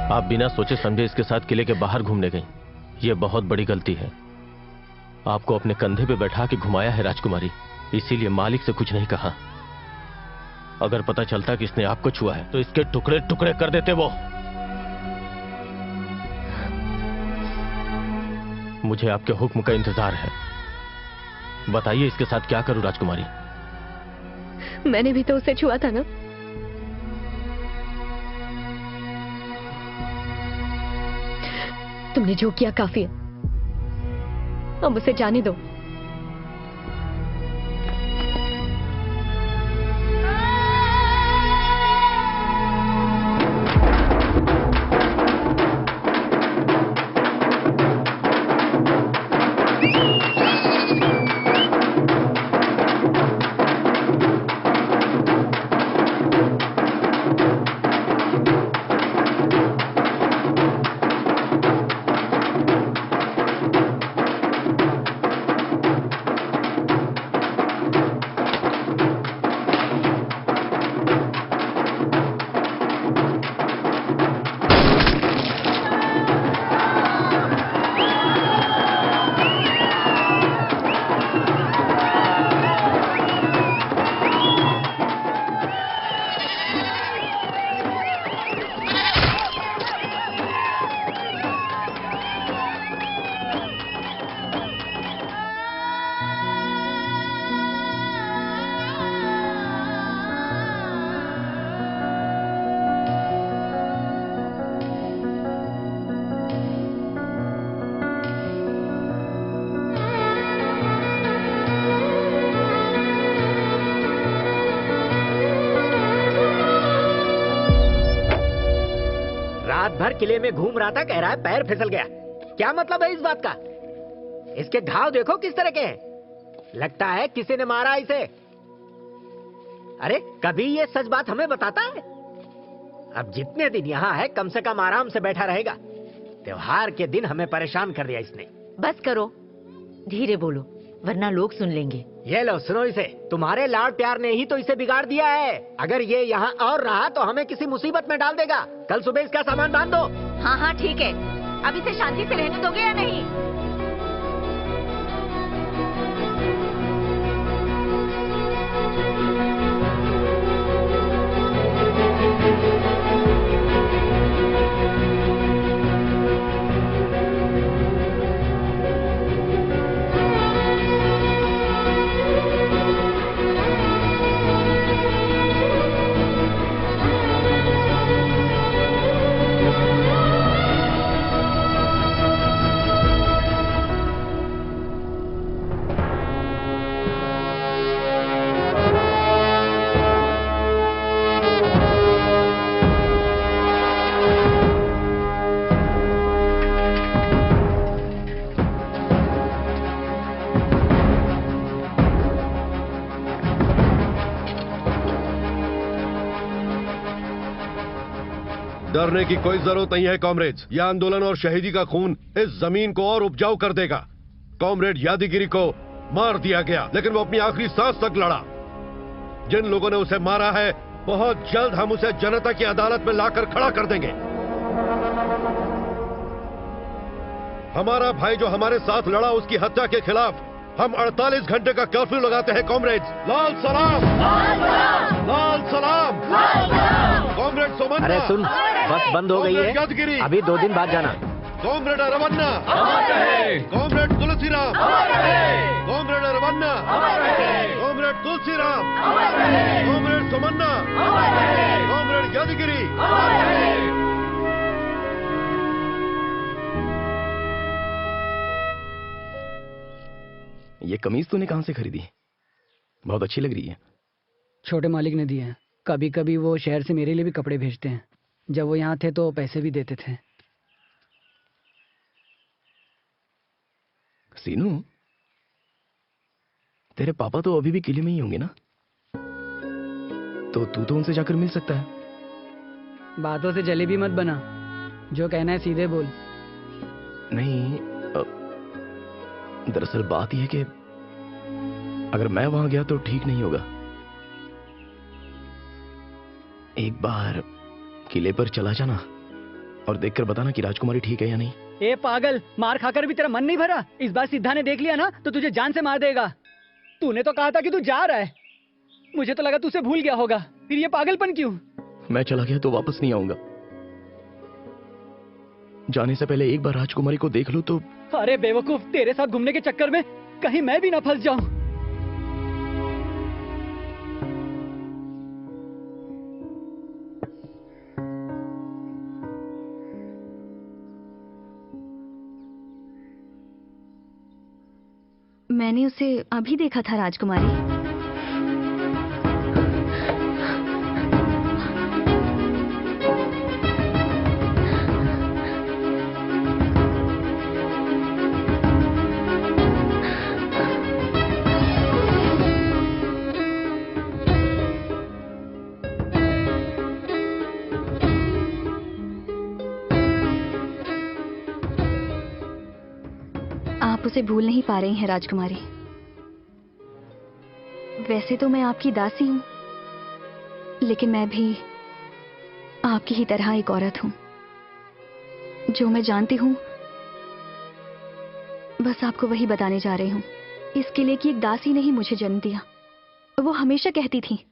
आप बिना सोचे समझे इसके साथ किले के बाहर घूमने गई। यह बहुत बड़ी गलती है। आपको अपने कंधे पे बैठा के घुमाया है राजकुमारी, इसीलिए मालिक से कुछ नहीं कहा। अगर पता चलता कि इसने आपको छुआ है तो इसके टुकड़े टुकड़े कर देते वो। मुझे आपके हुक्म का इंतजार है। बताइए इसके साथ क्या करूं राजकुमारी? मैंने भी तो उसे छुआ था ना। तुमने जो किया काफी है, अब उसे जाने दो। भर किले में घूम रहा था, कह रहा है पैर फिसल गया। क्या मतलब है इस बात का? इसके घाव देखो किस तरह के हैं। लगता है किसी ने मारा इसे। अरे कभी ये सच बात हमें बताता है? अब जितने दिन यहाँ है कम से कम आराम से बैठा रहेगा। त्योहार के दिन हमें परेशान कर दिया इसने। बस करो, धीरे बोलो वरना लोग सुन लेंगे। ये लो सुनो इसे। तुम्हारे लाड प्यार ने ही तो इसे बिगाड़ दिया है। अगर ये यहाँ और रहा तो हमें किसी मुसीबत में डाल देगा। कल सुबह इसका सामान बांध दो। हाँ हाँ ठीक है। अब इसे शांति से रहने दोगे या नहीं? डरने की कोई जरूरत नहीं है कॉमरेड्स। यह आंदोलन और शहीदी का खून इस जमीन को और उपजाऊ कर देगा। कॉमरेड यादगिरी को मार दिया गया लेकिन वो अपनी आखिरी सांस तक लड़ा। जिन लोगों ने उसे मारा है बहुत जल्द हम उसे जनता की अदालत में लाकर खड़ा कर देंगे। हमारा भाई जो हमारे साथ लड़ा उसकी हत्या के खिलाफ हम 48 घंटे का कर्फ्यू लगाते हैं कॉमरेड्स। लाल सलाम, लाल सलाम। कॉमरेड सोमन्ना। अरे सुन, बस बंद हो गई है, अभी 2 दिन बाद जाना। Comrade Ravanna, comrade Tulsiram, comrade Ravanna, comrade Tulsiram, comrade Somanna, comrade Yadagiri. ये कमीज तूने कहां से खरीदी? बहुत अच्छी लग रही है। छोटे मालिक ने दिए हैं। कभी कभी वो शहर से मेरे लिए भी कपड़े भेजते हैं। जब वो यहाँ थे तो पैसे भी देते थे। सीनू, तेरे पापा तो अभी भी किले में ही होंगे ना? तो तू तो उनसे जाकर मिल सकता है। बातों से जलेबी मत बना, जो कहना है सीधे बोल। नहीं, दरअसल बात यह है कि अगर मैं वहां गया तो ठीक नहीं होगा। एक बार किले पर चला जाना और देखकर बताना कि राजकुमारी ठीक है या नहीं। ए पागल, मार खाकर भी तेरा मन नहीं भरा? इस बार सिद्धा ने देख लिया ना तो तुझे जान से मार देगा। तूने तो कहा था कि तू जा रहा है, मुझे तो लगा तू उसे भूल गया होगा। फिर ये पागलपन क्यों? मैं चला गया तो वापस नहीं आऊंगा। जाने से पहले एक बार राजकुमारी को देख लूं तो। अरे बेवकूफ, तेरे साथ घूमने के चक्कर में कहीं मैं भी ना फंस जाऊं। मैंने उसे अभी देखा था राजकुमारी। आप उसे भूल नहीं पा रही हैं राजकुमारी। वैसे तो मैं आपकी दासी हूं, लेकिन मैं भी आपकी ही तरह एक औरत हूं। जो मैं जानती हूं बस आपको वही बताने जा रही हूं। इस किले की एक दासी ने ही मुझे जन्म दिया। वो हमेशा कहती थी,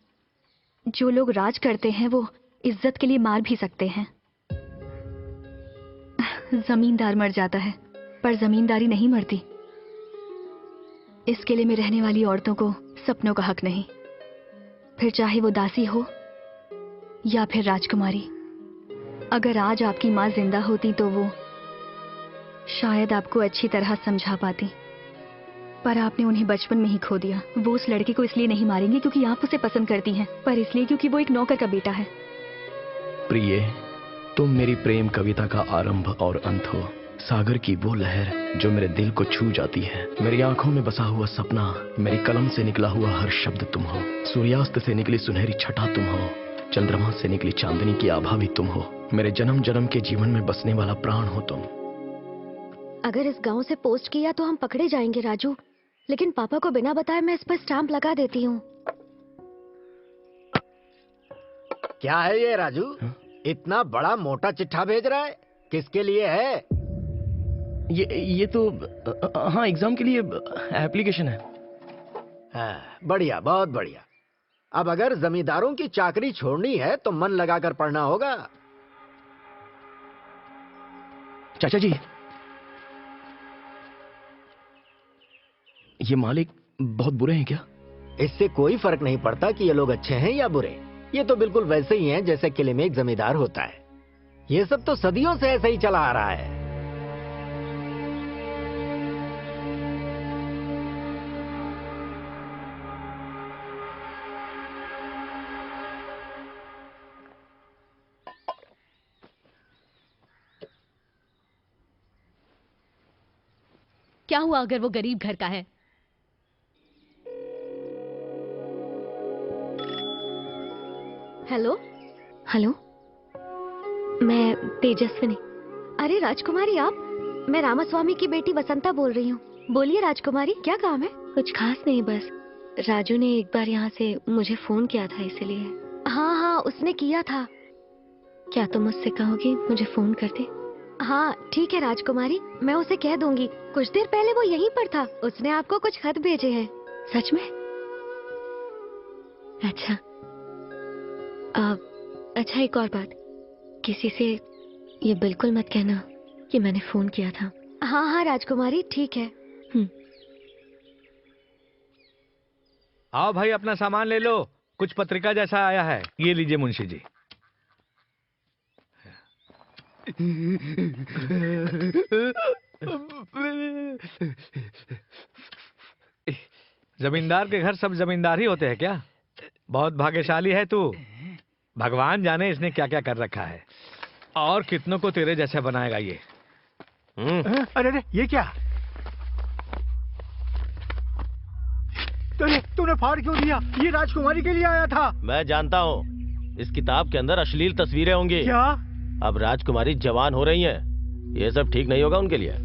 जो लोग राज करते हैं वो इज्जत के लिए मार भी सकते हैं। जमींदार मर जाता है पर जमींदारी नहीं मरती। इस किले में रहने वाली औरतों को सपनों का हक नहीं, फिर चाहे वो दासी हो या फिर राजकुमारी। अगर आज आपकी माँ जिंदा होती तो वो शायद आपको अच्छी तरह समझा पाती, पर आपने उन्हें बचपन में ही खो दिया। वो उस लड़के को इसलिए नहीं मारेंगे क्योंकि आप उसे पसंद करती हैं, पर इसलिए क्योंकि वो एक नौकर का बेटा है। प्रिय, तुम मेरी प्रेम कविता का आरंभ और अंत हो। सागर की वो लहर जो मेरे दिल को छू जाती है। मेरी आंखों में बसा हुआ सपना, मेरी कलम से निकला हुआ हर शब्द तुम हो। सूर्यास्त से निकली सुनहरी छटा तुम हो। चंद्रमा से निकली चांदनी की आभा भी तुम हो। मेरे जन्म जन्म के जीवन में बसने वाला प्राण हो तुम। अगर इस गांव से पोस्ट किया तो हम पकड़े जाएंगे राजू, लेकिन पापा को बिना बताए मैं इस पर स्टाम्प लगा देती हूँ। क्या है ये राजू? इतना बड़ा मोटा चिट्ठा भेज रहा है, किसके लिए है? ये तो हाँ, एग्जाम के लिए एप्लीकेशन है। हाँ, बढ़िया, बहुत बढ़िया। अब अगर जमींदारों की चाकरी छोड़नी है तो मन लगाकर पढ़ना होगा। चाचा जी, ये मालिक बहुत बुरे हैं क्या? इससे कोई फर्क नहीं पड़ता कि ये लोग अच्छे हैं या बुरे। ये तो बिल्कुल वैसे ही हैं जैसे किले में एक जमींदार होता है। ये सब तो सदियों से ऐसे ही चला आ रहा है। क्या हुआ अगर वो गरीब घर का है? हेलो हेलो, मैं तेजस्विनी। अरे राजकुमारी आप? मैं रामास्वामी की बेटी वसंता बोल रही हूँ। बोलिए राजकुमारी, क्या काम है? कुछ खास नहीं, बस राजू ने एक बार यहाँ से मुझे फोन किया था इसलिए। हाँ हाँ, उसने किया था। क्या तुम उससे कहोगी मुझे फोन कर दे? हाँ ठीक है राजकुमारी, मैं उसे कह दूंगी। कुछ देर पहले वो यहीं पर था, उसने आपको कुछ खत भेजे हैं। सच में? अच्छा अच्छा, एक और बात, किसी से ये बिल्कुल मत कहना कि मैंने फोन किया था। हाँ हाँ राजकुमारी, ठीक है। आओ भाई, अपना सामान ले लो। कुछ पत्रिका जैसा आया है, ये लीजिए मुंशी जी। जमींदार के घर सब जमींदार ही होते हैं क्या? बहुत भाग्यशाली है तू। भगवान जाने इसने क्या क्या कर रखा है। और कितनों को तेरे जैसा बनाएगा ये। अरे अरे ये क्या? तूने फाड़ क्यों दिया? ये राजकुमारी के लिए आया था। मैं जानता हूँ, इस किताब के अंदर अश्लील तस्वीरें होंगी। क्या? अब राजकुमारी जवान हो रही हैं, ये सब ठीक नहीं होगा उनके लिए।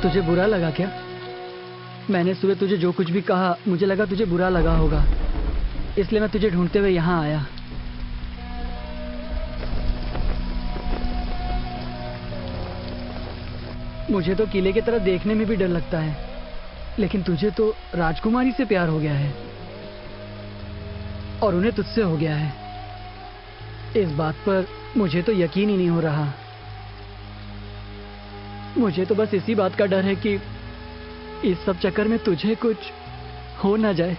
तुझे बुरा लगा क्या? मैंने सुबह तुझे जो कुछ भी कहा, मुझे लगा तुझे बुरा लगा होगा, इसलिए मैं तुझे ढूंढते हुए यहाँ आया। मुझे तो किले की तरफ देखने में भी डर लगता है, लेकिन तुझे तो राजकुमारी से प्यार हो गया है और उन्हें तुझसे हो गया है। इस बात पर मुझे तो यकीन ही नहीं हो रहा। मुझे तो बस इसी बात का डर है कि इस सब चक्कर में तुझे कुछ हो ना जाए।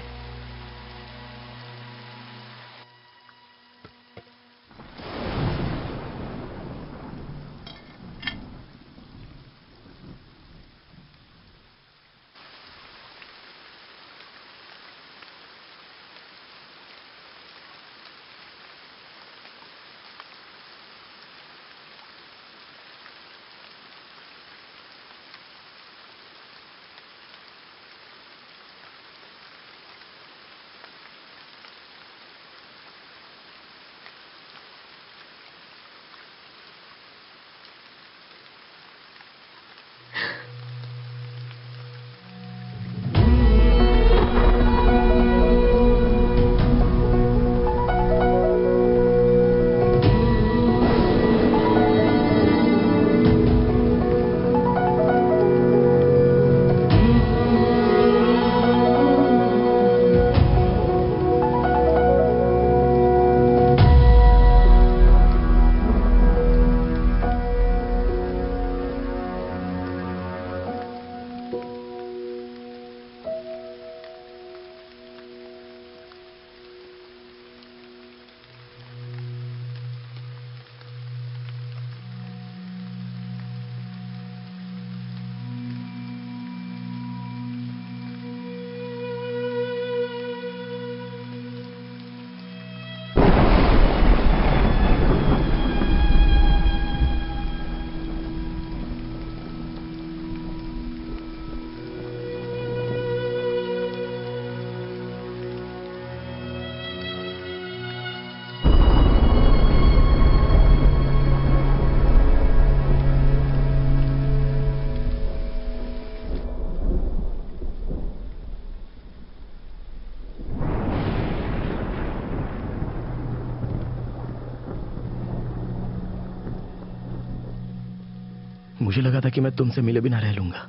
मुझे लगा था कि मैं तुमसे मिले बिना रह लूंगा,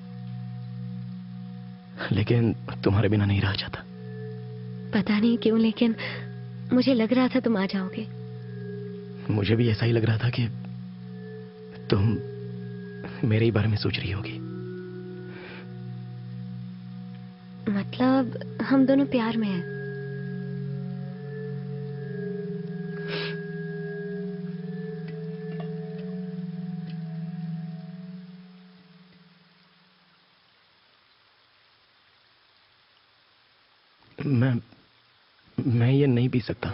लेकिन तुम्हारे बिना नहीं रह जाता। पता नहीं क्यों, लेकिन मुझे लग रहा था तुम आ जाओगे। मुझे भी ऐसा ही लग रहा था कि तुम मेरे ही बारे में सोच रही होगी। मतलब हम दोनों प्यार में हैं। मैं ये नहीं पी सकता।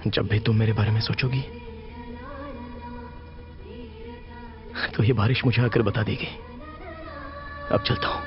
जब भी तुम मेरे बारे में सोचोगी तो ये बारिश मुझे आकर बता देगी। अब चलता हूं।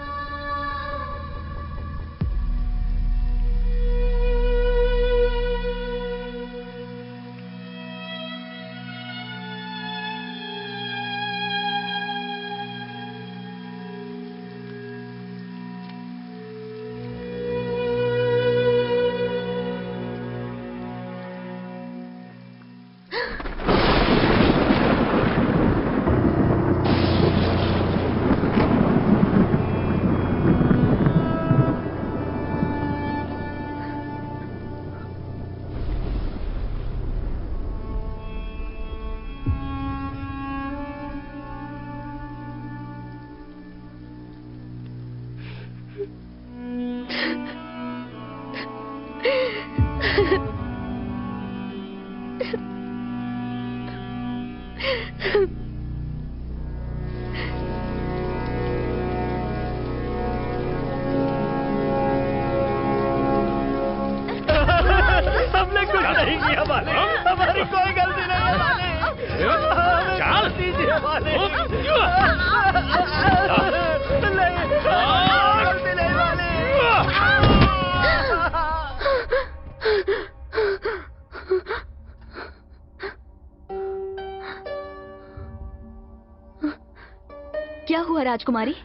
हमने कुछ नहीं किया मालिक, हमारी कोई गलती नहीं है मालिक। चल दीजिए मालिक। गलती नहीं क्या हुआ राजकुमारी?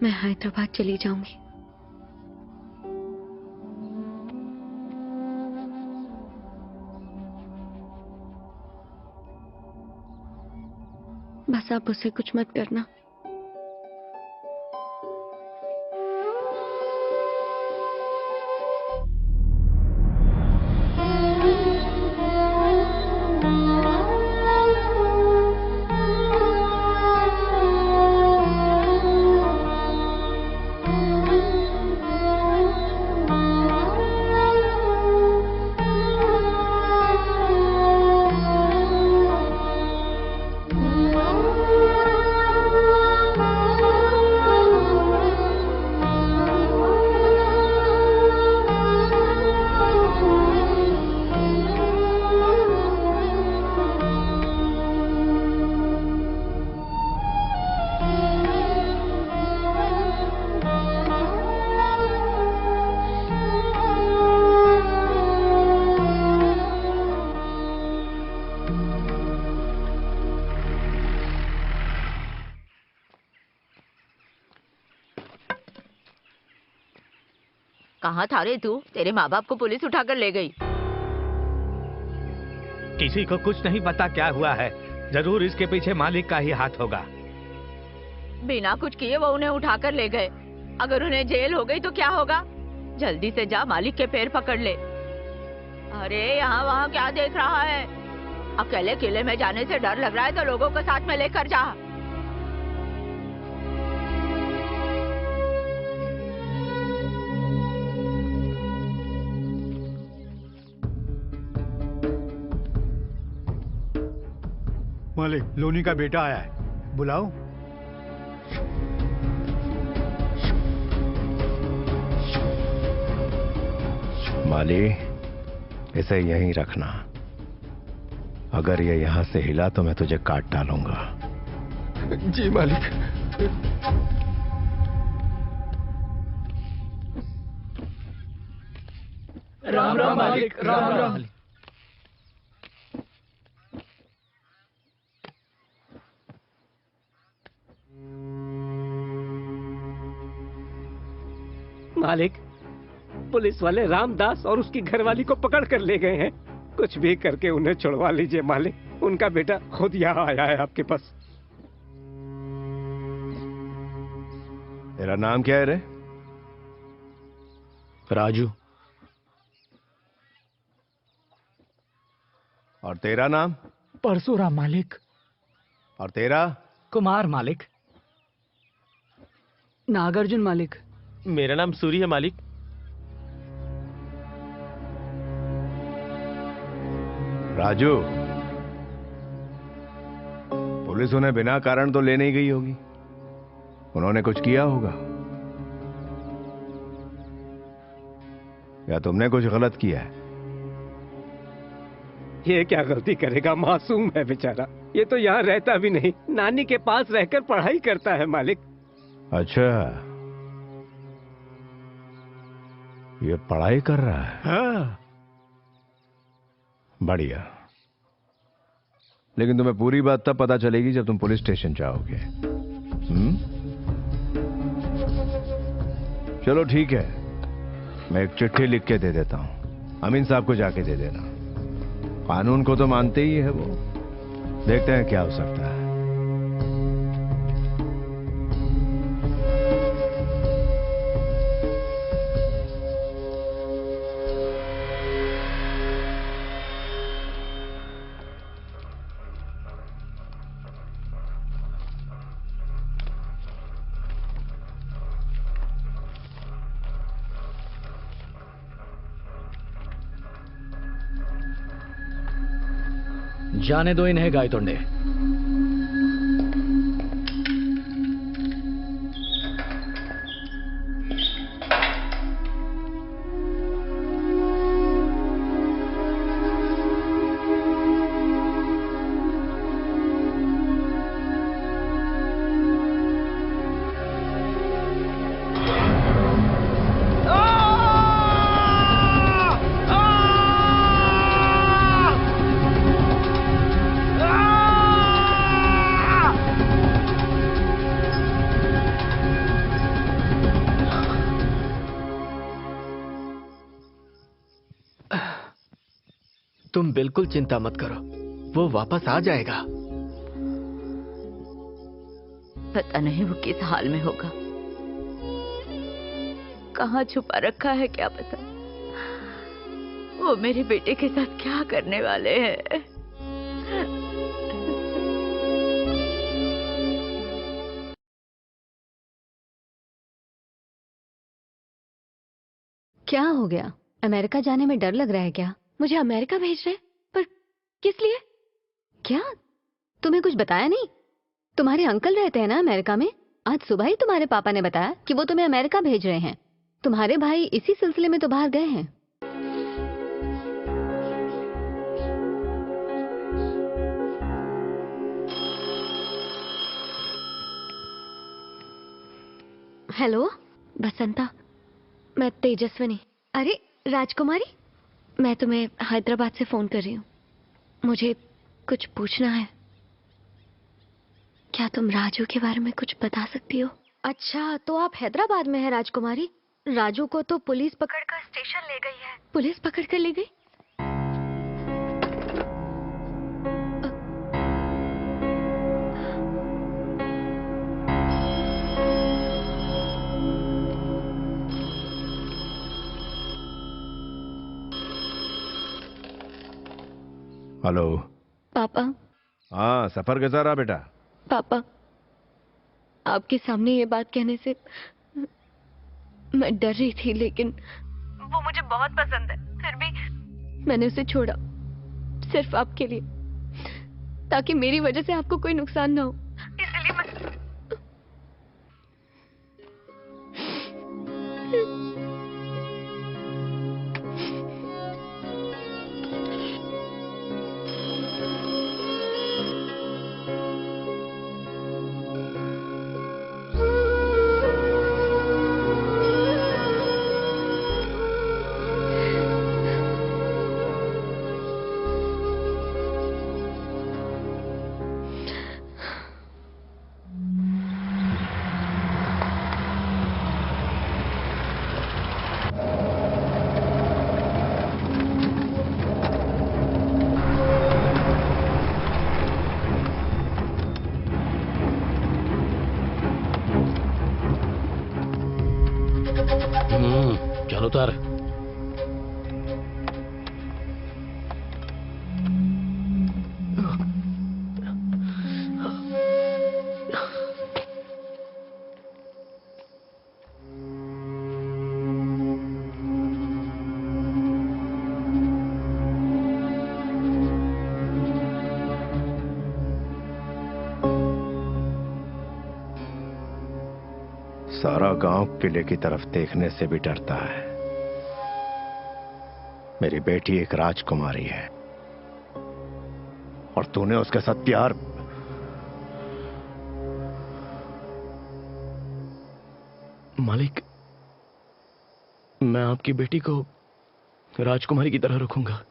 मैं हैदराबाद चली जाऊंगी। बस आप उससे कुछ मत करना। कहाँ था रे तू? तेरे माँ बाप को पुलिस उठाकर ले गई। किसी को कुछ नहीं पता क्या हुआ है। जरूर इसके पीछे मालिक का ही हाथ होगा। बिना कुछ किए वो उन्हें उठाकर ले गए। अगर उन्हें जेल हो गई तो क्या होगा? जल्दी से जा मालिक के पैर पकड़ ले। अरे यहाँ वहाँ क्या देख रहा है? अकेले किले में जाने से डर लग रहा है तो लोगों को साथ में लेकर जा। मालिक, लोनी का बेटा आया है, बुलाओ। माली, इसे यहीं रखना। अगर ये यहां से हिला तो मैं तुझे काट डालूंगा। जी मालिक। राम राम मालिक, राम राम। मालिक, पुलिस वाले रामदास और उसकी घरवाली को पकड़ कर ले गए हैं। कुछ भी करके उन्हें छुड़वा लीजिए मालिक। उनका बेटा खुद यहाँ आया है आपके पास। तेरा नाम क्या है रे? राजू। और तेरा नाम? परशुराम मालिक। और तेरा? कुमार मालिक। नागार्जुन मालिक। मेरा नाम सूर्य है मालिक। राजू, पुलिस उन्हें बिना कारण तो ले नहीं गई होगी। उन्होंने कुछ किया होगा या तुमने कुछ गलत किया है? ये क्या गलती करेगा? मासूम है बेचारा। ये तो यहाँ रहता भी नहीं, नानी के पास रहकर पढ़ाई करता है मालिक। अच्छा, ये पढ़ाई कर रहा है? हाँ। बढ़िया। लेकिन तुम्हें पूरी बात तब पता चलेगी जब तुम पुलिस स्टेशन जाओगे। चलो ठीक है, मैं एक चिट्ठी लिख के दे देता हूं। अमीन साहब को जाके दे देना। कानून को तो मानते ही है वो। देखते हैं क्या हो सकता है। जाने दो इन्हें गायतोंडे। तुम बिल्कुल चिंता मत करो, वो वापस आ जाएगा। पता नहीं वो किस हाल में होगा, कहाँ छुपा रखा है क्या पता। वो मेरे बेटे के साथ क्या करने वाले हैं। क्या हो गया? अमेरिका जाने में डर लग रहा है क्या? मुझे अमेरिका भेज रहे? पर किस लिए? क्या तुम्हें कुछ बताया नहीं? तुम्हारे अंकल रहते हैं ना अमेरिका में। आज सुबह ही तुम्हारे पापा ने बताया कि वो तुम्हें अमेरिका भेज रहे हैं। तुम्हारे भाई इसी सिलसिले में तो बाहर गए हैं। हेलो बसंता, मैं तेजस्विनी। अरे राजकुमारी, मैं तुम्हें हैदराबाद से फोन कर रही हूँ। मुझे कुछ पूछना है। क्या तुम राजू के बारे में कुछ बता सकती हो? अच्छा, तो आप हैदराबाद में हैं राजकुमारी। राजू को तो पुलिस पकड़कर स्टेशन ले गई है। पुलिस पकड़कर ले गई? हेलो पापा। हाँ, सफर कैसा रहा बेटा? पापा, आपके सामने ये बात कहने से मैं डर रही थी, लेकिन वो मुझे बहुत पसंद है। फिर भी मैंने उसे छोड़ा, सिर्फ आपके लिए, ताकि मेरी वजह से आपको कोई नुकसान ना हो। इसलिए मैं चल उतार। सारा गांव किले की तरफ देखने से भी डरता है। मेरी बेटी एक राजकुमारी है और तूने उसके साथ प्यार। मालिक, मैं आपकी बेटी को राजकुमारी की तरह रखूंगा।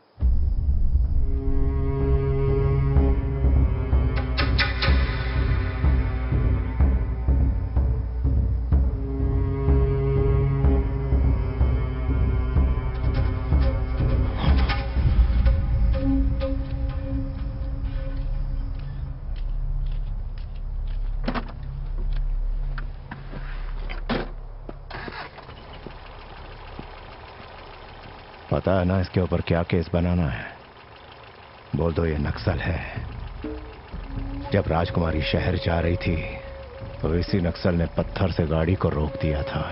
पता है ना इसके ऊपर क्या केस बनाना है? बोल दो ये नक्सल है। जब राजकुमारी शहर जा रही थी तो इसी नक्सल ने पत्थर से गाड़ी को रोक दिया था।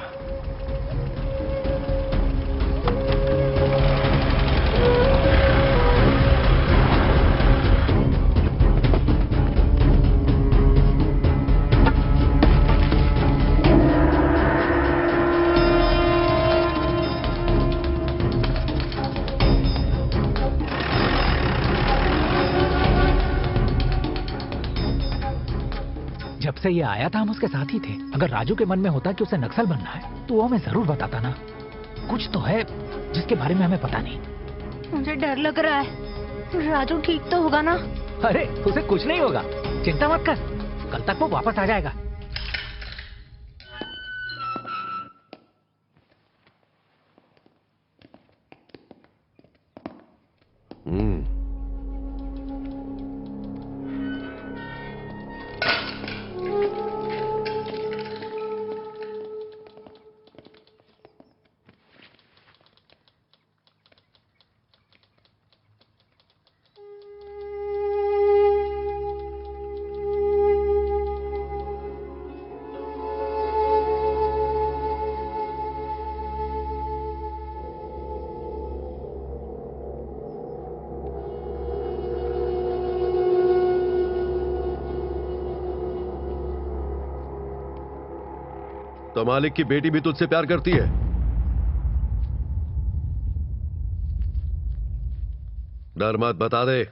से ये आया था हम उसके साथ ही थे। अगर राजू के मन में होता कि उसे नक्सल बनना है तो वो हमें जरूर बताता ना। कुछ तो है जिसके बारे में हमें पता नहीं। मुझे डर लग रहा है। राजू ठीक तो होगा ना? अरे उसे कुछ नहीं होगा, चिंता मत कर, कल तक वो वापस आ जाएगा। तो मालिक की बेटी भी तुझसे प्यार करती है? डर मत, बता दे।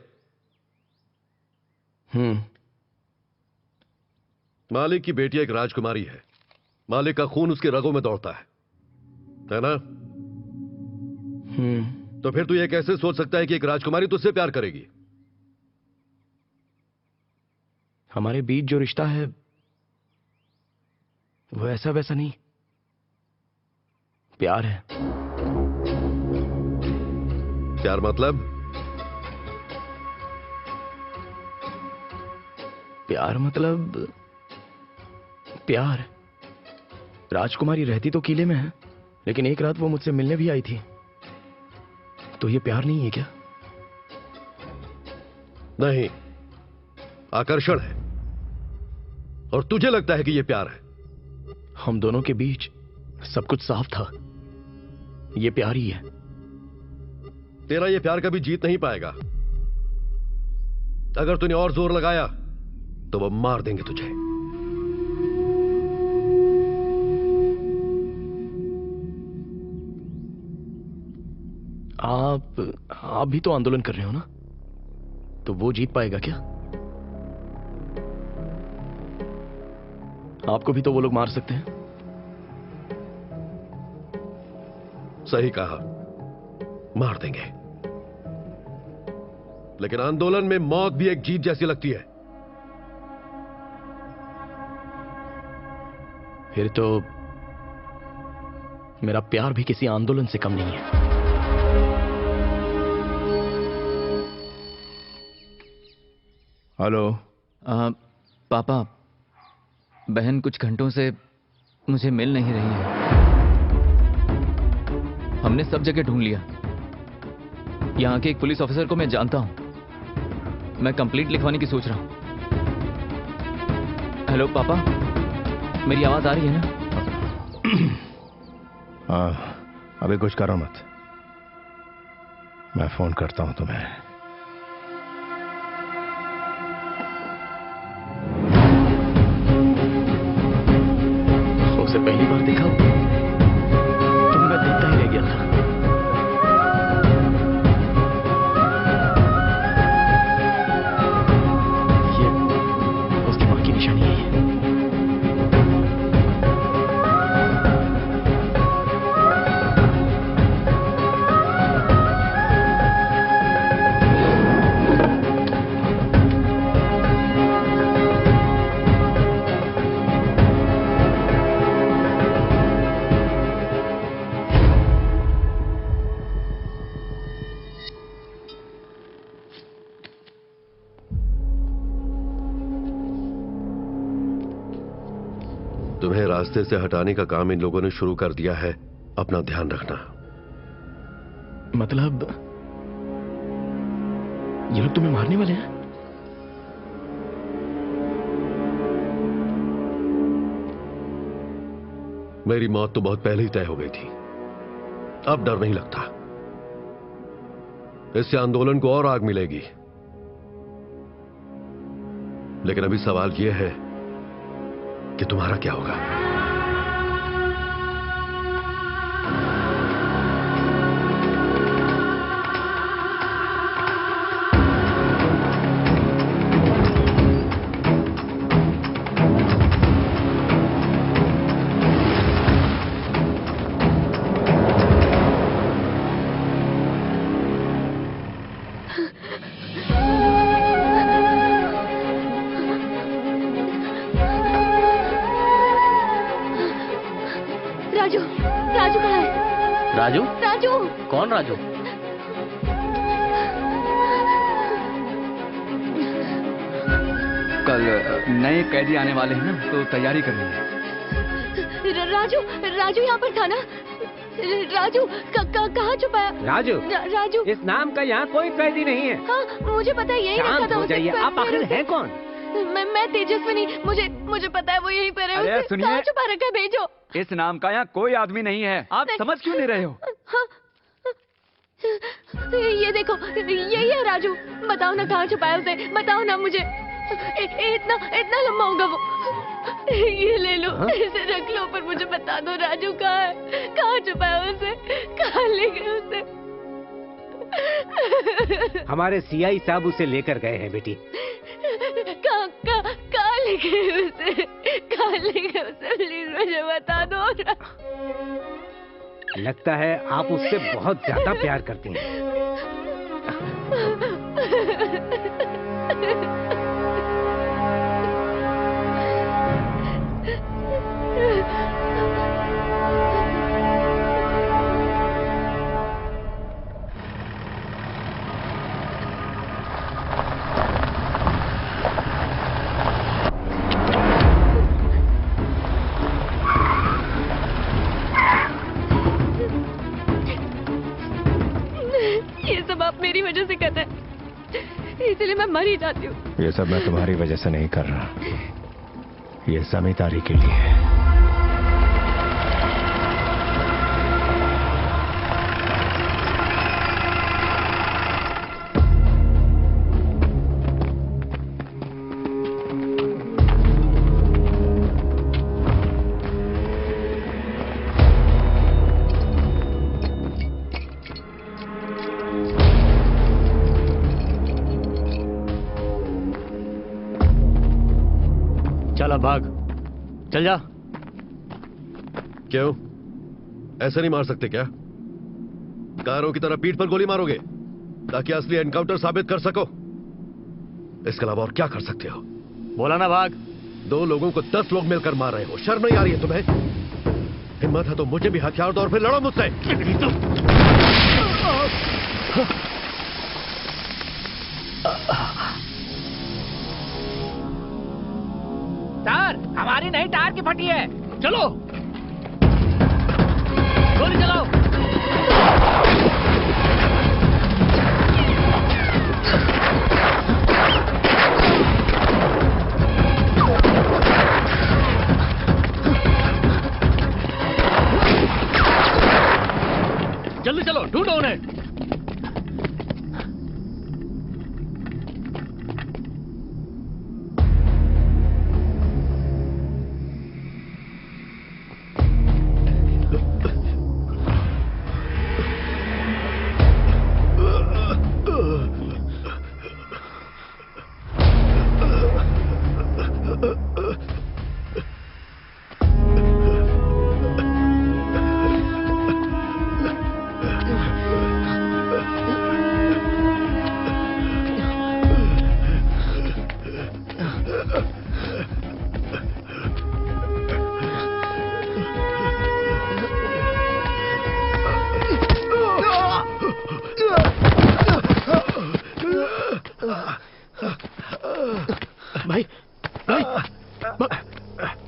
मालिक की बेटी एक राजकुमारी है। मालिक का खून उसके रगों में दौड़ता है ना? तो फिर तू ये कैसे सोच सकता है कि एक राजकुमारी तुझसे प्यार करेगी? हमारे बीच जो रिश्ता है वो ऐसा वैसा नहीं, प्यार है। प्यार मतलब? प्यार मतलब प्यार। राजकुमारी रहती तो किले में है, लेकिन एक रात वो मुझसे मिलने भी आई थी। तो ये प्यार नहीं है क्या? नहीं, आकर्षण है। और तुझे लगता है कि यह प्यार है? हम दोनों के बीच सब कुछ साफ था। ये प्यार ही है। तेरा ये प्यार कभी जीत नहीं पाएगा। अगर तूने और जोर लगाया तो वो मार देंगे तुझे। आप भी तो आंदोलन कर रहे हो ना, तो वो जीत पाएगा क्या? आपको भी तो वो लोग मार सकते हैं। सही कहा, मार देंगे। लेकिन आंदोलन में मौत भी एक जीत जैसी लगती है। फिर तो मेरा प्यार भी किसी आंदोलन से कम नहीं है। हेलो। पापा, बहन कुछ घंटों से मुझे मिल नहीं रही है। हमने सब जगह ढूंढ लिया। यहां के एक पुलिस ऑफिसर को मैं जानता हूं। मैं कंप्लेंट लिखवाने की सोच रहा हूं। हेलो पापा, मेरी आवाज आ रही है ना? अभी कुछ करो मत, मैं फोन करता हूं तुम्हें। उसे पहली बार देखा तो मैं देखता ही रह गया था। ये उसकी मां की निशानी है। तुम्हें रास्ते से हटाने का काम इन लोगों ने शुरू कर दिया है। अपना ध्यान रखना। मतलब ये लोग तुम्हें मारने वाले हैं? मेरी मौत तो बहुत पहले ही तय हो गई थी। अब डर नहीं लगता। इससे आंदोलन को और आग मिलेगी। लेकिन अभी सवाल यह है कि तुम्हारा क्या होगा। राजू कहाँ है? राजू? राजू! कौन राजू? कल नए कैदी आने वाले हैं ना, तो तैयारी करनी है। राजू, राजू यहाँ पर था ना? राजू कहाँ छुपाया? राजू, राजू, इस नाम का यहाँ कोई कैदी नहीं है। हाँ, मुझे पता है, यही रखा था हो जाइए, आप आखिर हैं कौन? मैं तेजस्विनी, मुझे पता है वो यहीं पर है। अरे उसे सुनिए, कहाँ छुपा रखा है? भेजो। इस नाम का यहाँ कोई आदमी नहीं है। आप समझ क्यों नहीं रहे हो? हाँ, ये देखो, यही है राजू। बताओ ना कहाँ छुपाया उसे, बताओ ना मुझे। इतना लंबा होगा वो। ये ले लो, इसे रख लो, पर मुझे बता दो राजू कहाँ है, कहाँ छुपाया उसे, कहाँ ले गए उसे। हमारे सीआई साहब उसे लेकर गए हैं बेटी। कहाँ ले गए उसे, कहाँ ले गए उसे, प्लीज मुझे बता दो। लगता है आप उससे बहुत ज्यादा प्यार करती हैं। ये सब आप मेरी वजह से कर रहे हैं, इसलिए मैं मर ही जाती हूँ। ये सब मैं तुम्हारी वजह से नहीं कर रहा, ये जमींदारी के लिए है। चला भाग, चल जा। क्यों ऐसे नहीं मार सकते क्या? कारों की तरह पीठ पर गोली मारोगे ताकि असली एनकाउंटर साबित कर सको? इसके अलावा और क्या कर सकते हो? बोला ना भाग। 2 लोगों को 10 लोग मिलकर मार रहे हो, शर्म नहीं आ रही है तुम्हें? हिम्मत है तो मुझे भी हथियार दो और फिर लड़ो मुझसे। टार, हमारी नई टार की फटी है, चलो गोली चलाओ। जल्दी चलो, ढूंढो उन्हें।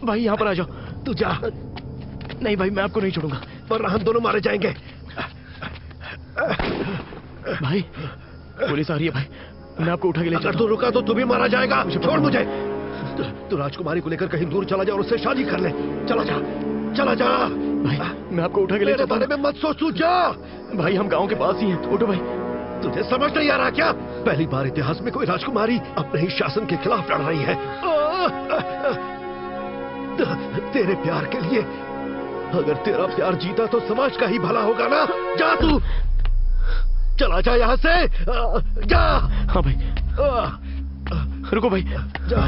भाई यहाँ पर आ जाओ। तू जा। नहीं भाई, मैं आपको नहीं छोड़ूंगा, वरना हम दोनों मारे जाएंगे। भाई पुलिस आ रही है भाई, मैं आपको उठा के ले चलता हूं। तू रुका तो तू भी मारा जाएगा। छोड़ मुझे। तू राजकुमारी को लेकर कहीं दूर चला जा और उससे शादी कर ले। चला जा, चला जा। भाई मैं आपको उठा के ले चलता हूं। मेरे बारे में मत सोच, तू जा। भाई हम गांव के पास ही हैं, उठो भाई। तुझे समझ नहीं आ रहा क्या? पहली बार इतिहास में कोई राजकुमारी अपने ही शासन के खिलाफ लड़ रही है। तेरे प्यार के लिए। अगर तेरा प्यार जीता तो समाज का ही भला होगा ना। जा तू, चला जा यहाँ से, जा। हाँ भाई, रुको भाई, जा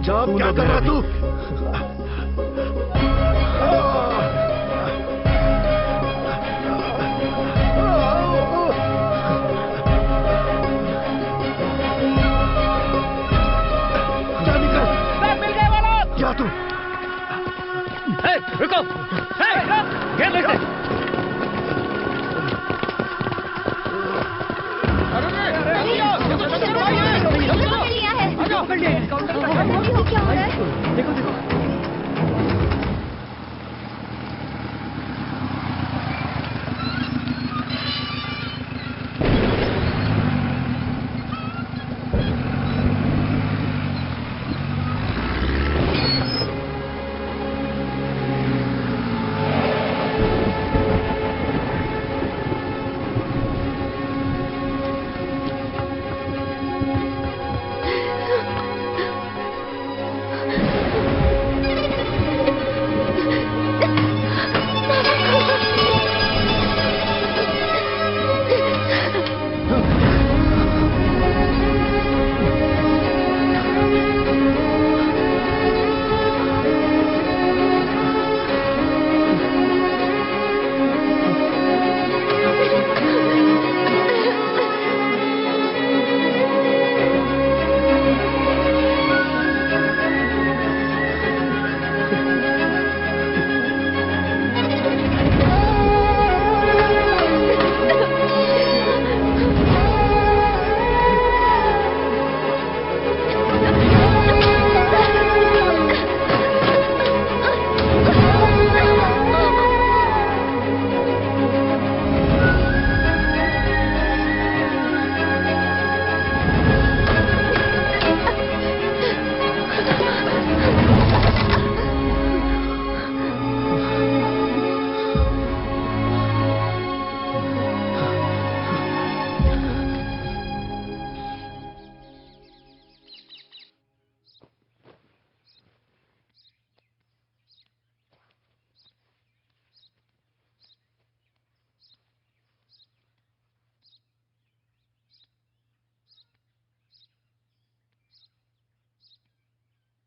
जा। क्या कर रहा तू? जा तू। रुको। देखो देखो।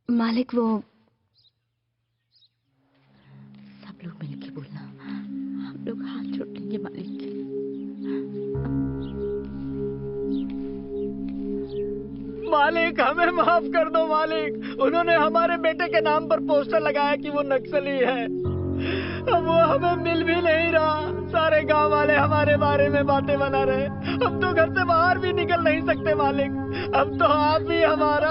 मालिक वो सब लोग मिलके बोलना, हम लोग हाथ जोड़ लेंगे मालिक के। मालिक हमें माफ कर दो मालिक। उन्होंने हमारे बेटे के नाम पर पोस्टर लगाया कि वो नक्सली है। अब वो हमें मिल भी नहीं रहा। सारे गांव वाले हमारे बारे में बातें बना रहे। हम तो घर से बाहर भी निकल नहीं सकते मालिक। अब तो आप ही हमारा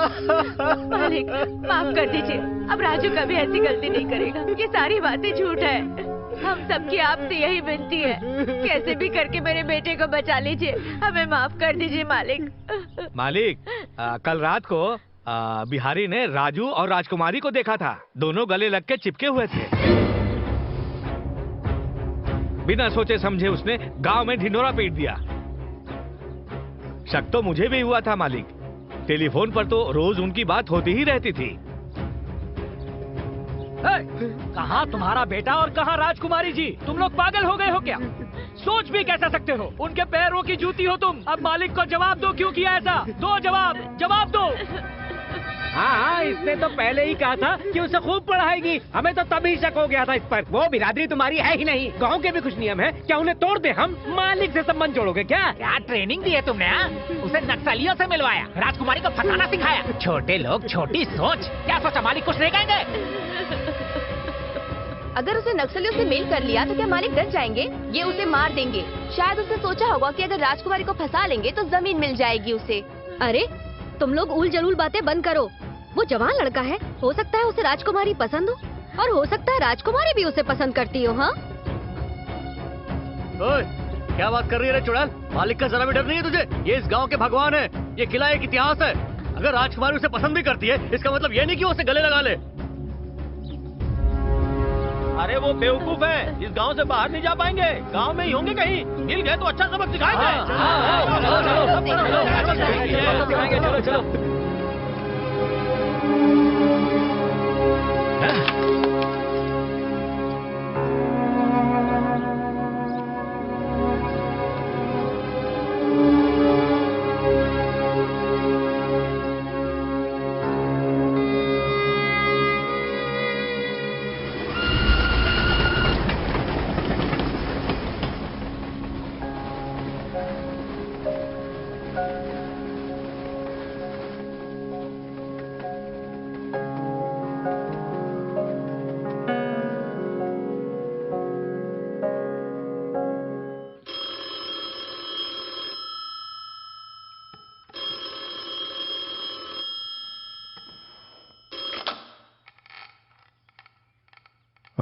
मालिक माफ कर दीजिए। अब राजू कभी ऐसी गलती नहीं करेगा। ये सारी बातें झूठ है। हम सबकी आपसे यही विनती है, कैसे भी करके मेरे बेटे को बचा लीजिए। हमें माफ कर दीजिए मालिक। मालिक कल रात को बिहारी ने राजू और राजकुमारी को देखा था। दोनों गले लग के चिपके हुए थे। बिना सोचे समझे उसने गांव में ढिंढोरा पीट दिया। शक तो मुझे भी हुआ था मालिक। टेलीफोन पर तो रोज उनकी बात होती ही रहती थी। कहाँ तुम्हारा बेटा और कहाँ राजकुमारी जी? तुम लोग पागल हो गए हो क्या? सोच भी कैसा सकते हो? उनके पैरों की जूती हो तुम। अब मालिक को जवाब दो, क्यों किया ऐसा? दो जवाब दो। हाँ, इसने तो पहले ही कहा था कि उसे खूब पढ़ाएगी। हमें तो तभी शक हो गया था इस पर। वो बिरादरी तुम्हारी है ही नहीं। गांव के भी कुछ नियम है, क्या उन्हें तोड़ दे हम? मालिक से संबंध जोड़ोगे क्या? क्या ट्रेनिंग दी है तुमने? उसे नक्सलियों से मिलवाया, राजकुमारी को फंसाना सिखाया। छोटे लोग छोटी सोच। क्या सोचा मालिक कुछ नहीं कहेंगे? अगर उसने नक्सलियों से मेल कर लिया तो क्या मालिक डर जाएंगे? ये उसे मार देंगे। शायद उसने सोचा होगा कि अगर राजकुमारी को फंसा लेंगे तो जमीन मिल जाएगी उसे। अरे तुम लोग उल जलूल बातें बंद करो। वो जवान लड़का है, हो सकता है उसे राजकुमारी पसंद हो, और हो सकता है राजकुमारी भी उसे पसंद करती हो। हाँ ओए, क्या बात कर रही है रे चुड़ैल? मालिक का जरा भी डर नहीं है तुझे? ये इस गांव के भगवान है। ये किला एक इतिहास है। अगर राजकुमारी उसे पसंद भी करती है, इसका मतलब ये नहीं कि वो उसे गले लगा ले। अरे वो बेवकूफ है, इस गांव से बाहर नहीं जा पाएंगे। गांव में ही होंगे कहीं। मिल गए तो अच्छा सबक सिखाएंगे। चलो।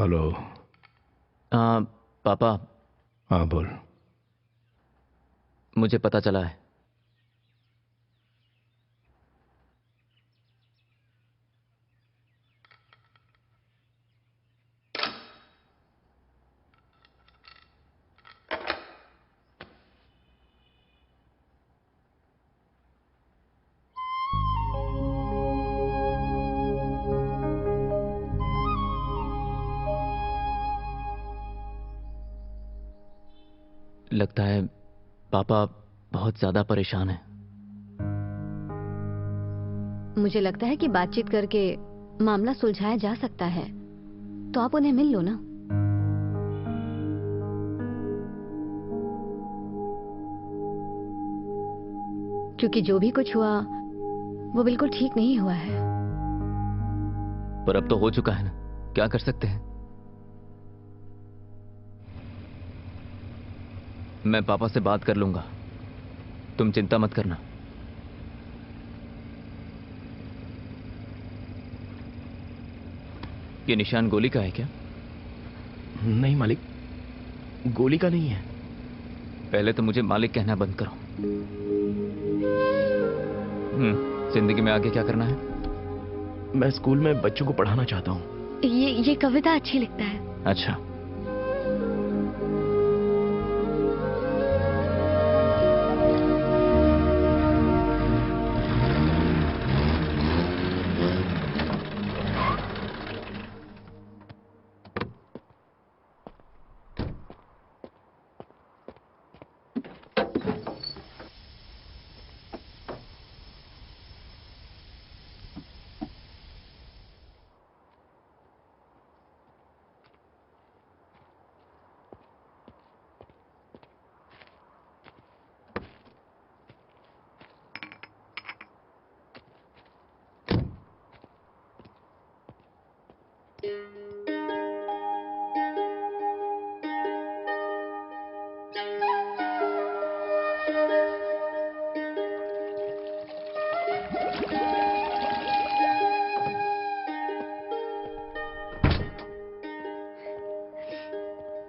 हेलो। पापा। हाँ बोल। मुझे पता चला है। लगता है पापा बहुत ज्यादा परेशान हैं। मुझे लगता है कि बातचीत करके मामला सुलझाया जा सकता है, तो आप उन्हें मिल लो ना। क्योंकि जो भी कुछ हुआ वो बिल्कुल ठीक नहीं हुआ है। पर अब तो हो चुका है ना, क्या कर सकते हैं। मैं पापा से बात कर लूंगा, तुम चिंता मत करना। ये निशान गोली का है क्या? नहीं मालिक, गोली का नहीं है। पहले तो मुझे मालिक कहना बंद करो। जिंदगी में आगे क्या करना है? मैं स्कूल में बच्चों को पढ़ाना चाहता हूँ। ये कविता अच्छी लिखता है। अच्छा।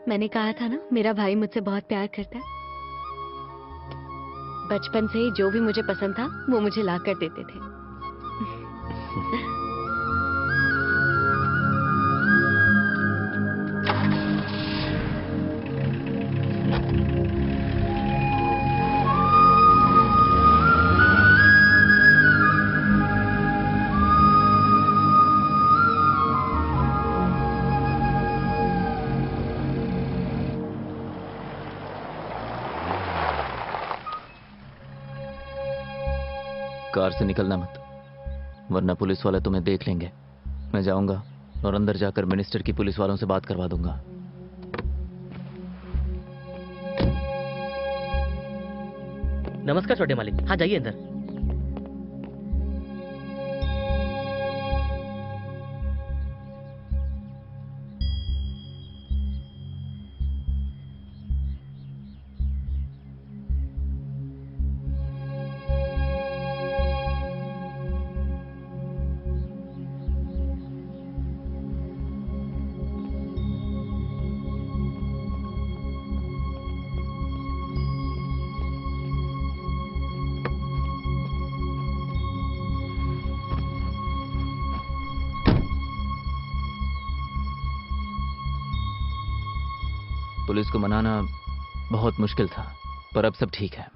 मैंने कहा था ना, मेरा भाई मुझसे बहुत प्यार करता है। बचपन से ही जो भी मुझे पसंद था वो मुझे ला कर देते थे। कार से निकलना मत, वरना पुलिस वाले तुम्हें देख लेंगे। मैं जाऊंगा और अंदर जाकर मिनिस्टर की पुलिस वालों से बात करवा दूंगा। नमस्कार छोटे मालिक। हाँ जाइए अंदर। पुलिस को मनाना बहुत मुश्किल था, पर अब सब ठीक है।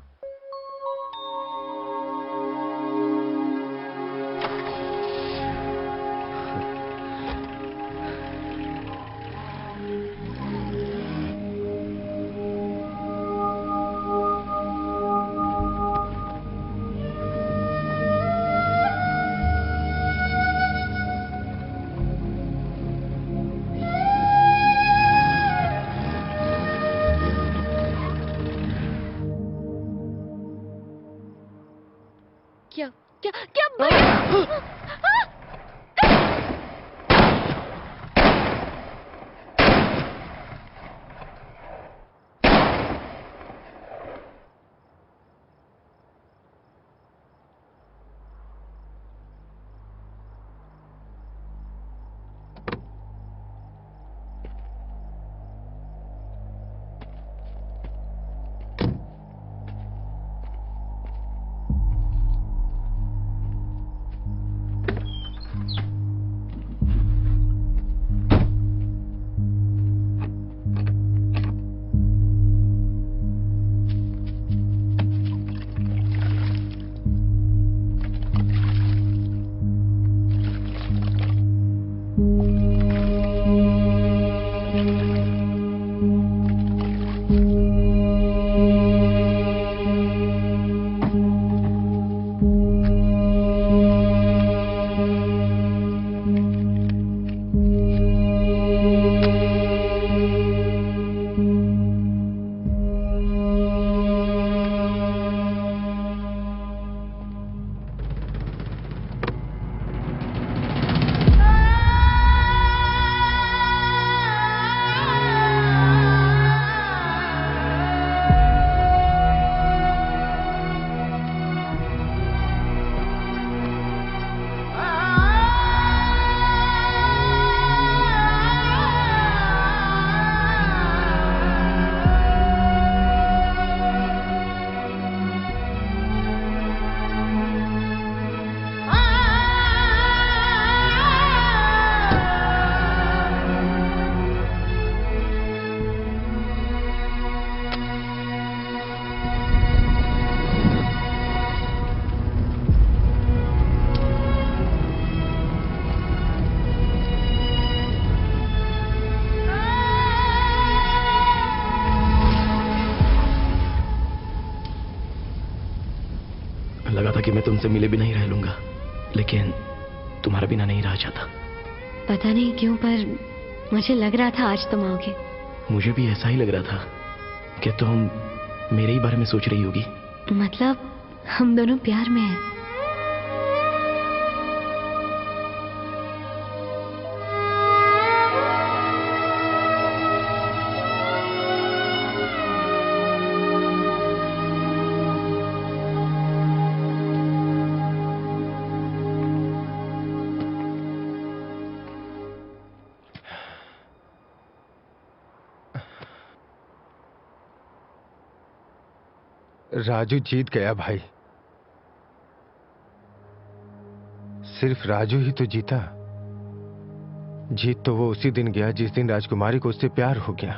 लगा था कि मैं तुमसे मिले भी नहीं रह लूंगा, लेकिन तुम्हारा बिना नहीं रह जाता। पता नहीं क्यों पर मुझे लग रहा था आज तुम आओगे। मुझे भी ऐसा ही लग रहा था कि तुम मेरे ही बारे में सोच रही होगी। मतलब हम दोनों प्यार में हैं। राजू जीत गया भाई। सिर्फ राजू ही तो जीता। जीत तो वो उसी दिन गया जिस दिन राजकुमारी को उससे प्यार हो गया।